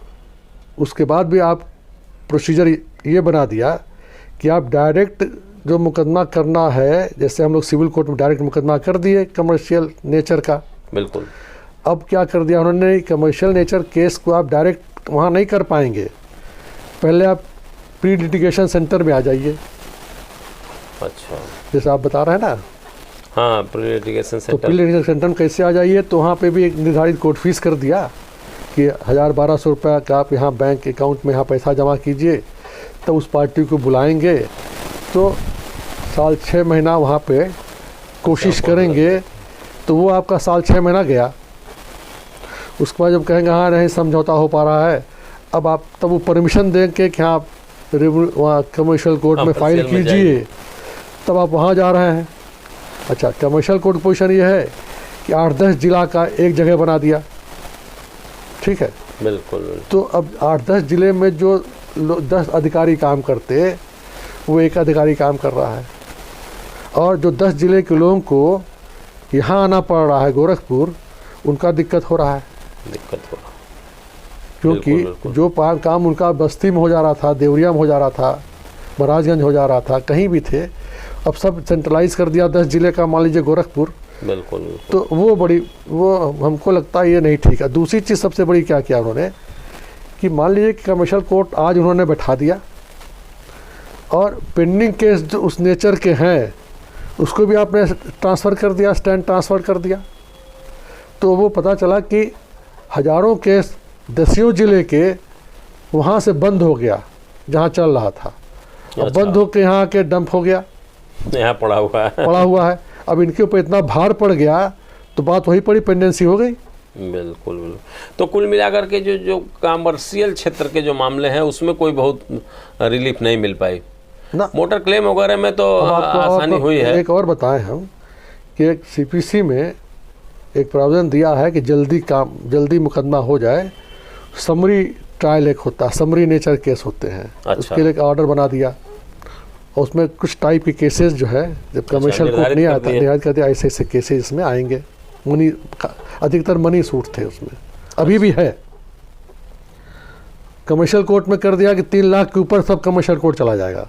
उसके बाद भी आप प्रोसीजर ये बना दिया कि आप डायरेक्ट जो मुकदमा करना है, जैसे हम लोग सिविल कोर्ट में डायरेक्ट मुकदमा कर दिए कमर्शियल नेचर का। बिल्कुल। अब क्या कर दिया उन्होंने, कमर्शियल नेचर केस को आप डायरेक्ट वहाँ नहीं कर पाएंगे, पहले आप प्री लिटिगेशन सेंटर में आ जाइए। अच्छा, जैसे आप बता रहे हैं ना। हाँ, प्री लिटिगेशन सेंटर। तो प्री लिटिगेशन सेंटर में कैसे आ जाइए, तो वहाँ पे भी एक निर्धारित कोर्ट फीस कर दिया कि 1000-1200 रुपये का आप यहाँ बैंक अकाउंट में यहाँ पैसा जमा कीजिए, तब उस पार्टी को बुलाएंगे। तो साल 6 महीना वहाँ पे कोशिश करेंगे, तो वो आपका साल 6 महीना गया। उसके बाद जब कहेंगे हाँ नहीं समझौता हो पा रहा है, अब आप तब वो परमिशन देंगे कि हाँ वहाँ कमर्शियल कोर्ट में फाइल कीजिए, तब आप वहाँ जा रहे हैं। अच्छा, कमर्शियल कोर्ट की पोजीशन ये है कि 8-10 जिला का एक जगह बना दिया, ठीक है। बिल्कुल। तो अब 8-10 जिले में जो 10 अधिकारी काम करते, वो एक अधिकारी काम कर रहा है, और जो 10 जिले के लोगों को यहाँ आना पड़ रहा है गोरखपुर, उनका दिक्कत हो रहा है। क्योंकि जो काम उनका बस्ती में हो जा रहा था, देवरिया में हो जा रहा था, महाराजगंज हो जा रहा था, कहीं भी थे, अब सब सेंट्रलाइज कर दिया 10 जिले का, मान लीजिए गोरखपुर। बिल्कुल। तो वो हमको लगता है ये नहीं ठीक है। दूसरी चीज़ सबसे बड़ी क्या किया उन्होंने कि मान लीजिए कि कमर्शियल कोर्ट आज उन्होंने बैठा दिया, और पेंडिंग केस जो उस नेचर के हैं उसको भी आपने ट्रांसफ़र कर दिया, स्टैंड ट्रांसफ़र कर दिया। तो वो पता चला कि हज़ारों केस 10 जिले के वहाँ से बंद हो गया जहाँ चल रहा था। अब बंद हो के यहाँ के डंप हो गया, यहाँ पड़ा हुआ है। अब इनके ऊपर इतना भार पड़ गया तो बात वही पड़ी, पेंडेंसी हो गई। बिल्कुल। तो कुल मिलाकर के जो कमर्शियल क्षेत्र के जो मामले हैं उसमें कोई बहुत रिलीफ नहीं मिल पाई ना। मोटर क्लेम वगैरह में तो आसानी हुई है। एक और बताएं हम कि एक सीपीसी में एक प्रावधान दिया है कि जल्दी मुकदमा हो जाए, समरी ट्रायल एक होता है, समरी नेचर केस होते हैं। अच्छा। उसके लिए एक ऑर्डर बना दिया, और उसमें कुछ टाइप के केसेस जो है जब कमर्शियल कोर्ट नहीं आता, निर्धारित कर दिया ऐसे ऐसे केसेस इसमें आएंगे। मनी, अधिकतर मनी सूट थे उसमें, अभी भी है। कमर्शियल कोर्ट में कर दिया कि 3 लाख के ऊपर सब कमर्शियल कोर्ट चला जाएगा,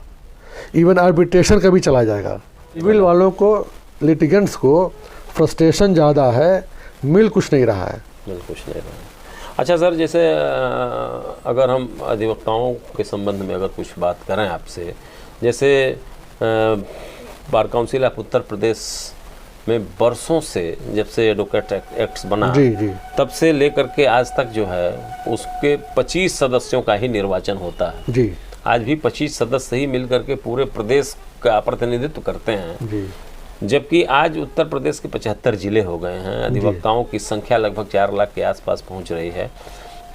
इवन आर्बिट्रेशन का भी चला जाएगा। सिविल वालों को, लिटिगेंट्स को फ्रस्ट्रेशन ज़्यादा है, मिल कुछ नहीं रहा है। अच्छा सर, जैसे अगर हम अधिवक्ताओं के संबंध में अगर कुछ बात करें आपसे, जैसे bar council of Uttar Pradesh में बरसों से, जब से एडवोकेट एक्ट बना जी, तब से लेकर के आज तक जो है उसके 25 सदस्यों का ही निर्वाचन होता है जी। आज भी 25 सदस्य ही मिलकर के पूरे प्रदेश का प्रतिनिधित्व करते हैं जी। जबकि आज उत्तर प्रदेश के 75 जिले हो गए हैं, अधिवक्ताओं की संख्या लगभग 4 लाख के आसपास पहुंच रही है।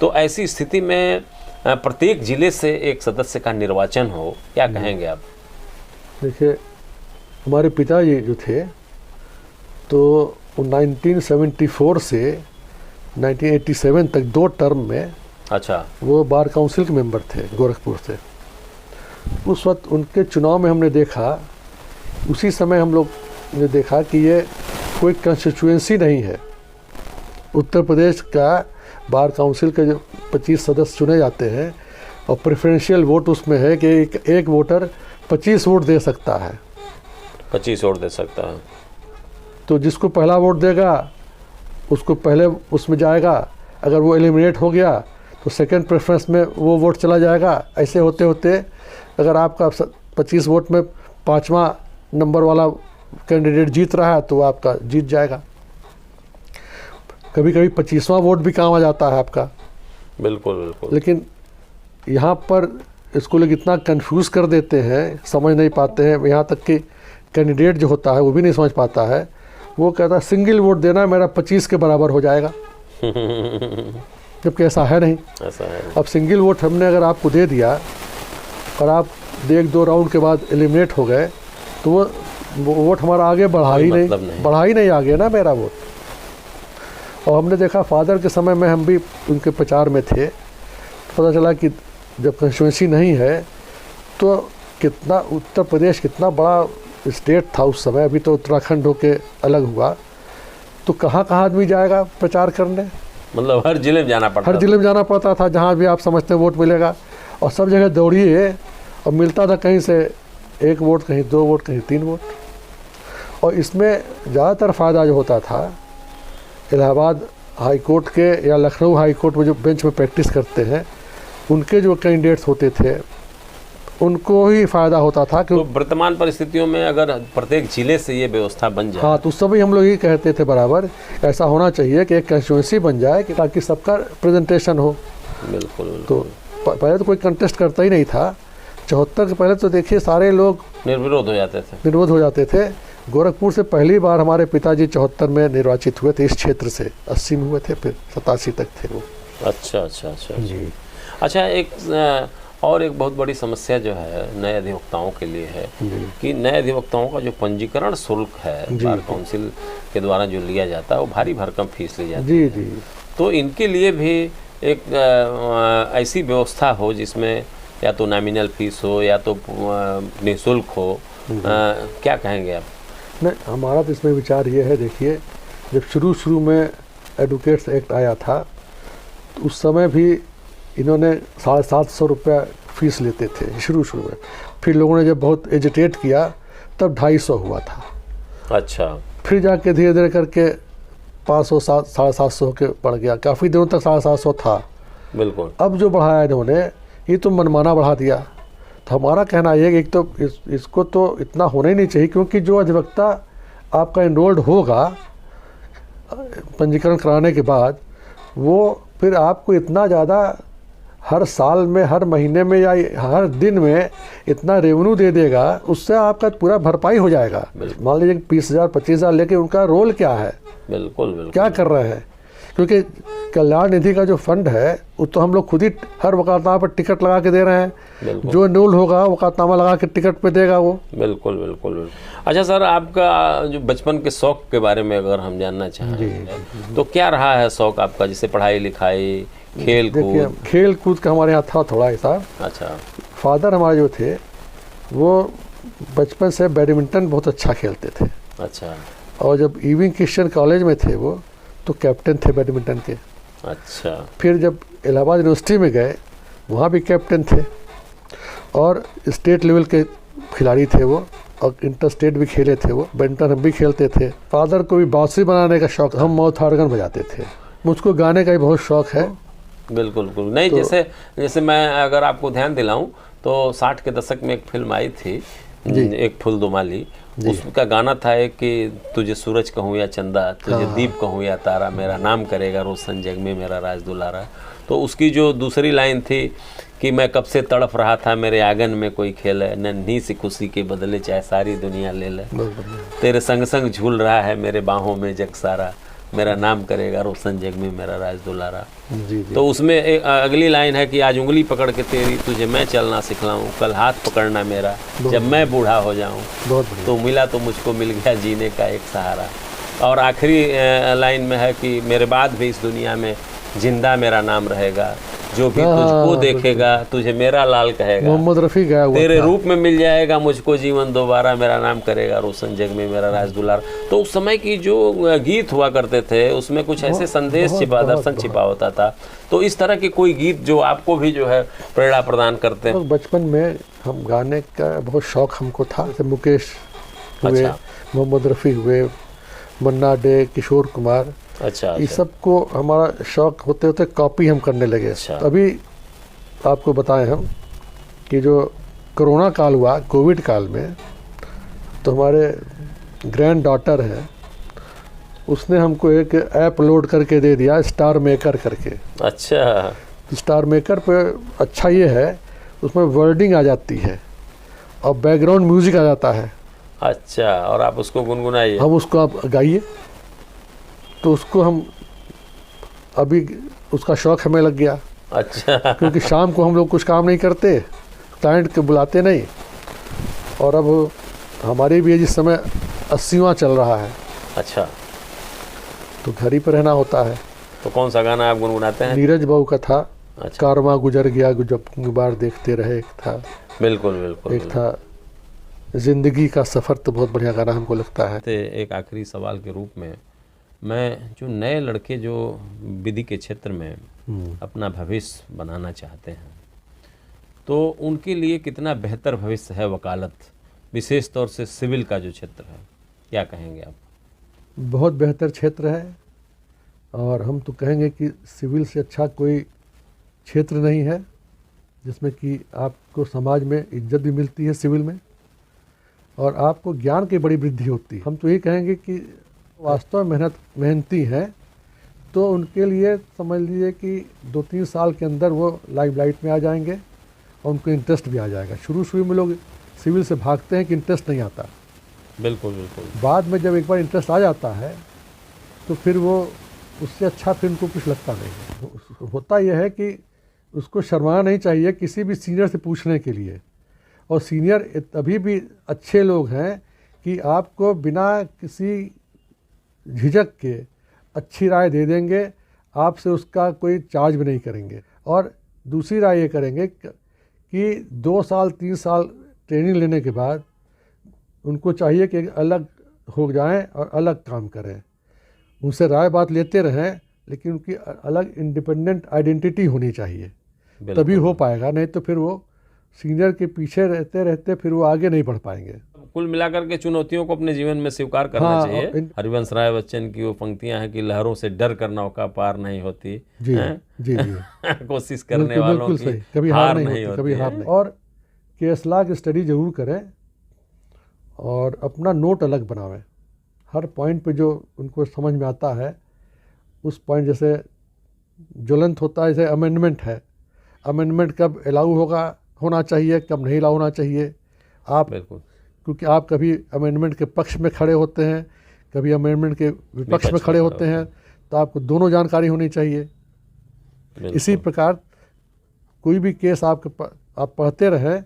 तो ऐसी स्थिति में प्रत्येक जिले से एक सदस्य का निर्वाचन हो, क्या कहेंगे आप? देखिए, हमारे पिताजी जो थे तो 1974 से 1987 तक 2 टर्म में अच्छा, वो बार काउंसिल के मेंबर थे गोरखपुर से। उस वक्त उनके चुनाव में हमने देखा, उसी समय हम लोग ने देखा कि ये कोई कंस्टिट्यूएंसी नहीं है। उत्तर प्रदेश का बार काउंसिल के जो 25 सदस्य चुने जाते हैं और प्रेफरेंशियल वोट उसमें है कि एक वोटर 25 वोट दे सकता है। 25 वोट दे सकता है। तो जिसको पहला वोट देगा उसको पहले उसमें जाएगा, अगर वो एलिमिनेट हो गया तो सेकंड प्रेफरेंस में वो वोट चला जाएगा। ऐसे होते होते अगर आपका 25 वोट में 5वां नंबर वाला कैंडिडेट जीत रहा है तो वो आपका जीत जाएगा। कभी कभी 25वां वोट भी काम आ जाता है आपका। बिल्कुल बिल्कुल। लेकिन यहाँ पर इसको लोग इतना कंफ्यूज कर देते हैं, समझ नहीं पाते हैं। यहाँ तक कि कैंडिडेट जो होता है वो भी नहीं समझ पाता है। वो कहता है सिंगल वोट देना मेरा 25 के बराबर हो जाएगा, जबकि ऐसा है नहीं। ऐसा है। अब सिंगल वोट हमने अगर आपको दे दिया और आप 1-2 राउंड के बाद एलिमिनेट हो गए तो वो वोट हमारा आगे बढ़ा ही नहीं आगे ना मेरा वोट। और हमने देखा फादर के समय में हम भी उनके प्रचार में थे, पता चला कि जब कंस्टिट्यूएंसी नहीं है तो कितना उत्तर प्रदेश कितना बड़ा स्टेट था उस समय। अभी तो उत्तराखंड होके अलग हुआ, तो कहाँ कहाँ आदमी जाएगा प्रचार करने। मतलब हर जिले में जाना पड़ता था, जहाँ भी आप समझते वोट मिलेगा। और सब जगह दौड़िए और मिलता था कहीं से 1 वोट, कहीं 2 वोट, कहीं 3 वोट। और इसमें ज़्यादातर फ़ायदा जो होता था इलाहाबाद हाई कोर्ट के या लखनऊ हाई कोर्ट में जो बेंच में प्रैक्टिस करते हैं उनके जो कैंडिडेट्स होते थे उनको ही फ़ायदा होता था। तो वर्तमान परिस्थितियों में अगर प्रत्येक जिले से ये व्यवस्था बन जाए, हाँ, तो उस समय हम लोग ये कहते थे बराबर ऐसा होना चाहिए कि एक कंस्टिट्यूएंसी बन जाए कि ताकि सबका प्रेजेंटेशन हो। बिल्कुल। तो पहले तो कोई कंटेस्ट करता ही नहीं था। 74 के पहले तो देखिए सारे लोग निर्विरोध हो जाते थे। गोरखपुर से पहली बार हमारे पिताजी 74 में निर्वाचित हुए थे इस क्षेत्र से। 80 में हुए थे, फिर 87 तक थे वो। अच्छा जी। अच्छा, एक बहुत बड़ी समस्या जो है नए अधिवक्ताओं के लिए है कि नए अधिवक्ताओं का जो पंजीकरण शुल्क है बार काउंसिल के द्वारा जो लिया जाता है वो भारी भरकम फीस ली जाती है। जी। तो इनके लिए भी एक ऐसी व्यवस्था हो जिसमें या तो नॉमिनल फीस हो या तो निःशुल्क हो। क्या कहेंगे आप? नहीं, हमारा तो इसमें विचार ये है, देखिए जब शुरू में एडवोकेट्स एक्ट आया था तो उस समय भी इन्होंने 750 रुपया फीस लेते थे शुरू में। फिर लोगों ने जब बहुत एजिटेट किया तब 250 हुआ था। अच्छा। फिर जाके धीरे धीरे करके 500 750 के बढ़ गया। काफ़ी दिनों तक 750 था। बिल्कुल। अब जो बढ़ाया इन्होंने ये तो मनमाना बढ़ा दिया। तो हमारा कहना ये कि एक तो इसको तो इतना होना ही नहीं चाहिए, क्योंकि जो अधिवक्ता आपका एनरोल्ड होगा पंजीकरण कराने के बाद वो फिर आपको इतना ज़्यादा हर साल में, हर महीने में या हर दिन में इतना रेवेन्यू दे देगा, उससे आपका पूरा भरपाई हो जाएगा। मान लीजिए 20,000 25,000 लेके उनका रोल क्या है, बिल्कुल क्या कर रहे हैं। क्योंकि कल्याण निधि का जो फंड है वो तो हम लोग खुद ही हर वकालतनामा पर टिकट लगा के दे रहे हैं। जो एनरोल होगा वकालतनामा लगा के टिकट पे देगा वो। बिल्कुल। अच्छा सर, आपका जो बचपन के शौक के बारे में अगर हम जानना चाहें तो क्या रहा है शौक आपका, जैसे पढ़ाई लिखाई, खेल कूद का हमारे यहाँ था थोड़ा ऐसा। अच्छा। फादर हमारे जो थे वो बचपन से बैडमिंटन बहुत अच्छा खेलते थे। अच्छा। और जब इविंग क्रिश्चियन कॉलेज में थे वो तो कैप्टन थे बैडमिंटन के। अच्छा। फिर जब इलाहाबाद यूनिवर्सिटी में गए वहाँ भी कैप्टन थे और स्टेट लेवल के खिलाड़ी थे वो, और इंटर स्टेट भी खेले थे वो। बैडमिंटन हम भी खेलते थे। फादर को भी बांसुरी बनाने का शौक, हम माउथ ऑर्गन बजाते थे। मुझको गाने का भी बहुत शौक है। बिल्कुल नहीं, तो जैसे मैं अगर आपको ध्यान दिलाऊं तो 60 के दशक में एक फिल्म आई थी, एक फूल दो माली। उसका गाना था कि तुझे सूरज कहूँ या चंदा, तुझे दीप कहूँ या तारा, मेरा नाम करेगा रोशन जग में मेरा राज दुलारा। तो उसकी जो दूसरी लाइन थी कि मैं कब से तड़प रहा था मेरे आंगन में कोई खेले, नन्ही सी खुशी के बदले चाहे सारी दुनिया ले ले, तेरे संग संग झूल रहा है मेरे बाहों में जग सारा, मेरा नाम करेगा रोशन जग में मेरा राज दुलारा। तो उसमें एक अगली लाइन है कि आज उंगली पकड़ के तेरी तुझे मैं चलना सिखलाऊं, कल हाथ पकड़ना मेरा जब मैं बूढ़ा हो जाऊं, तो मिला तो मुझको मिल गया जीने का एक सहारा। और आखिरी लाइन में है कि मेरे बाद भी इस दुनिया में जिंदा मेरा नाम रहेगा, जो भी तुझको देखेगा तुझे मेरा लाल कहेगा, मोहम्मद रफ़ी गाया हुआ तेरे था। रूप में मिल जाएगा मुझको जीवन दोबारा, मेरा नाम करेगा रोशन जग में मेरा राज दुलार। तो उस समय की जो गीत हुआ करते थे उसमें कुछ ऐसे संदेश छिपा, दर्शन छिपा होता था। तो इस तरह के कोई गीत जो आपको भी जो है प्रेरणा प्रदान करते हैं? बचपन में हम गाने का बहुत शौक हमको था। जैसे मुकेश हुए, मोहम्मद रफ़ी हुए, मन्ना डे, किशोर कुमार, अच्छा, ये सब को हमारा शौक होते होते कॉपी हम करने लगे। अच्छा। अभी आपको बताएं हम कि जो कोरोना काल हुआ, कोविड काल में, तो हमारे ग्रैंड डॉटर है, उसने हमको एक ऐप लोड करके दे दिया, स्टार मेकर करके। अच्छा, स्टार मेकर पे अच्छा ये है, उसमें वर्डिंग आ जाती है और बैकग्राउंड म्यूजिक आ जाता है। अच्छा, और आप उसको गुनगुनाइए। हम उसको आप गाइए, तो उसको हम अभी उसका शौक हमें लग गया। अच्छा, क्योंकि शाम को हम लोग कुछ काम नहीं करते, क्लाइंट के बुलाते नहीं, और अब हमारी भी जिस समय 80वां चल रहा है। अच्छा, तो घर ही पर रहना होता है। तो कौन सा गाना आप गुनगुनाते हैं? नीरज बाबू का था, अच्छा, कारवां गुजर गया जब बार देखते रहे, एक था। बिल्कुल बिल्कुल। एक था जिंदगी का सफ़र, तो बहुत बढ़िया गाना हमको लगता है। एक आखिरी सवाल के रूप में, मैं जो नए लड़के जो विधि के क्षेत्र में अपना भविष्य बनाना चाहते हैं, तो उनके लिए कितना बेहतर भविष्य है वकालत, विशेष तौर से सिविल का जो क्षेत्र है, क्या कहेंगे आप? बहुत बेहतर क्षेत्र है, और हम तो कहेंगे कि सिविल से अच्छा कोई क्षेत्र नहीं है जिसमें कि आपको समाज में इज्जत भी मिलती है सिविल में, और आपको ज्ञान की बड़ी वृद्धि होती है। हम तो ये कहेंगे कि वास्तव में मेहनती हैं तो उनके लिए समझ लीजिए कि 2-3 साल के अंदर वो लाइमलाइट में आ जाएंगे और उनको इंटरेस्ट भी आ जाएगा। शुरू में लोग सिविल से भागते हैं कि इंटरेस्ट नहीं आता। बिल्कुल बिल्कुल। बाद में जब एक बार इंटरेस्ट आ जाता है तो फिर वो उससे अच्छा फिर उनको कुछ लगता नहीं। होता यह है कि उसको शर्माना नहीं चाहिए किसी भी सीनियर से पूछने के लिए, और सीनियर तभी भी अच्छे लोग हैं कि आपको बिना किसी झिझक के अच्छी राय दे देंगे, आपसे उसका कोई चार्ज भी नहीं करेंगे। और दूसरी राय ये करेंगे कि 2 साल 3 साल ट्रेनिंग लेने के बाद उनको चाहिए कि अलग हो जाएं और अलग काम करें। उनसे राय बात लेते रहें, लेकिन उनकी अलग इंडिपेंडेंट आइडेंटिटी होनी चाहिए, तभी हो पाएगा। नहीं तो फिर वो सीनियर के पीछे रहते रहते फिर वो आगे नहीं बढ़ पाएंगे। कुल मिलाकर के चुनौतियों को अपने जीवन में स्वीकार करना चाहिए। हरिवंश राय बच्चन की वो पंक्तियां हैं कि लहरों से डर कर नौका पार नहीं होती। जी जी जी। कोशिश करने वालों की कभी हार नहीं होती, कभी हार नहीं। और केस लॉ की स्टडी जरूर करें और अपना नोट अलग बनावें। हर पॉइंट पे जो उनको समझ में आता है उस पॉइंट, जैसे ज्वलंत होता है, जैसे अमेंडमेंट है, अमेंडमेंट कब अलाउ होना चाहिए, कब नहीं अलाउ होना चाहिए। आप बिल्कुल, क्योंकि आप कभी अमेंडमेंट के पक्ष में खड़े होते हैं, कभी अमेंडमेंट के विपक्ष में खड़े होते हैं, तो आपको दोनों जानकारी होनी चाहिए। इसी प्रकार कोई भी केस आप पढ़ते रहें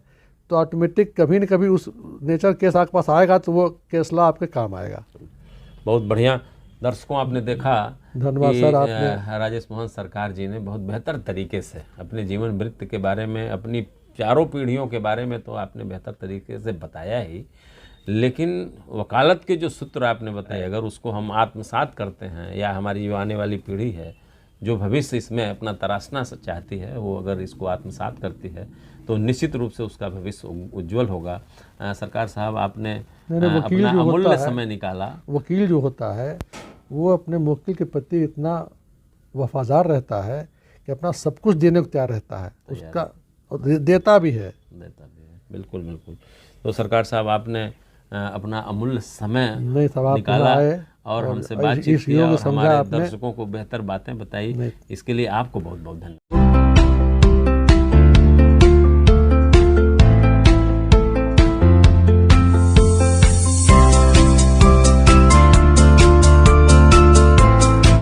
तो ऑटोमेटिक कभी न कभी उस नेचर केस आपके पास आएगा, तो वो केस लॉ आपके काम आएगा। बहुत बढ़िया। दर्शकों, आपने देखा, धन्यवाद सर, आपने राजेश मोहन सरकार जी ने बहुत बेहतर तरीके से अपने जीवन वृत्त के बारे में, अपनी चारों पीढ़ियों के बारे में तो आपने बेहतर तरीके से बताया ही, लेकिन वकालत के जो सूत्र आपने बताए, अगर उसको हम आत्मसात करते हैं, या हमारी जो आने वाली पीढ़ी है जो भविष्य इसमें अपना तराशना चाहती है, वो अगर इसको आत्मसात करती है तो निश्चित रूप से उसका भविष्य उज्जवल होगा। सरकार साहब, आपने अपना अमूल्य समय निकाला। वकील जो होता है वो अपने मुवक्किल के प्रति इतना वफादार रहता है कि अपना सब कुछ देने को तैयार रहता है, उसका देता भी है। बिल्कुल बिल्कुल। तो सरकार साहब, आपने अपना अमूल्य समय निकाला और हमसे बातचीत किया और हमारे दर्शकों को बेहतर बातें बताई, इसके लिए आपको बहुत बहुत धन्यवाद।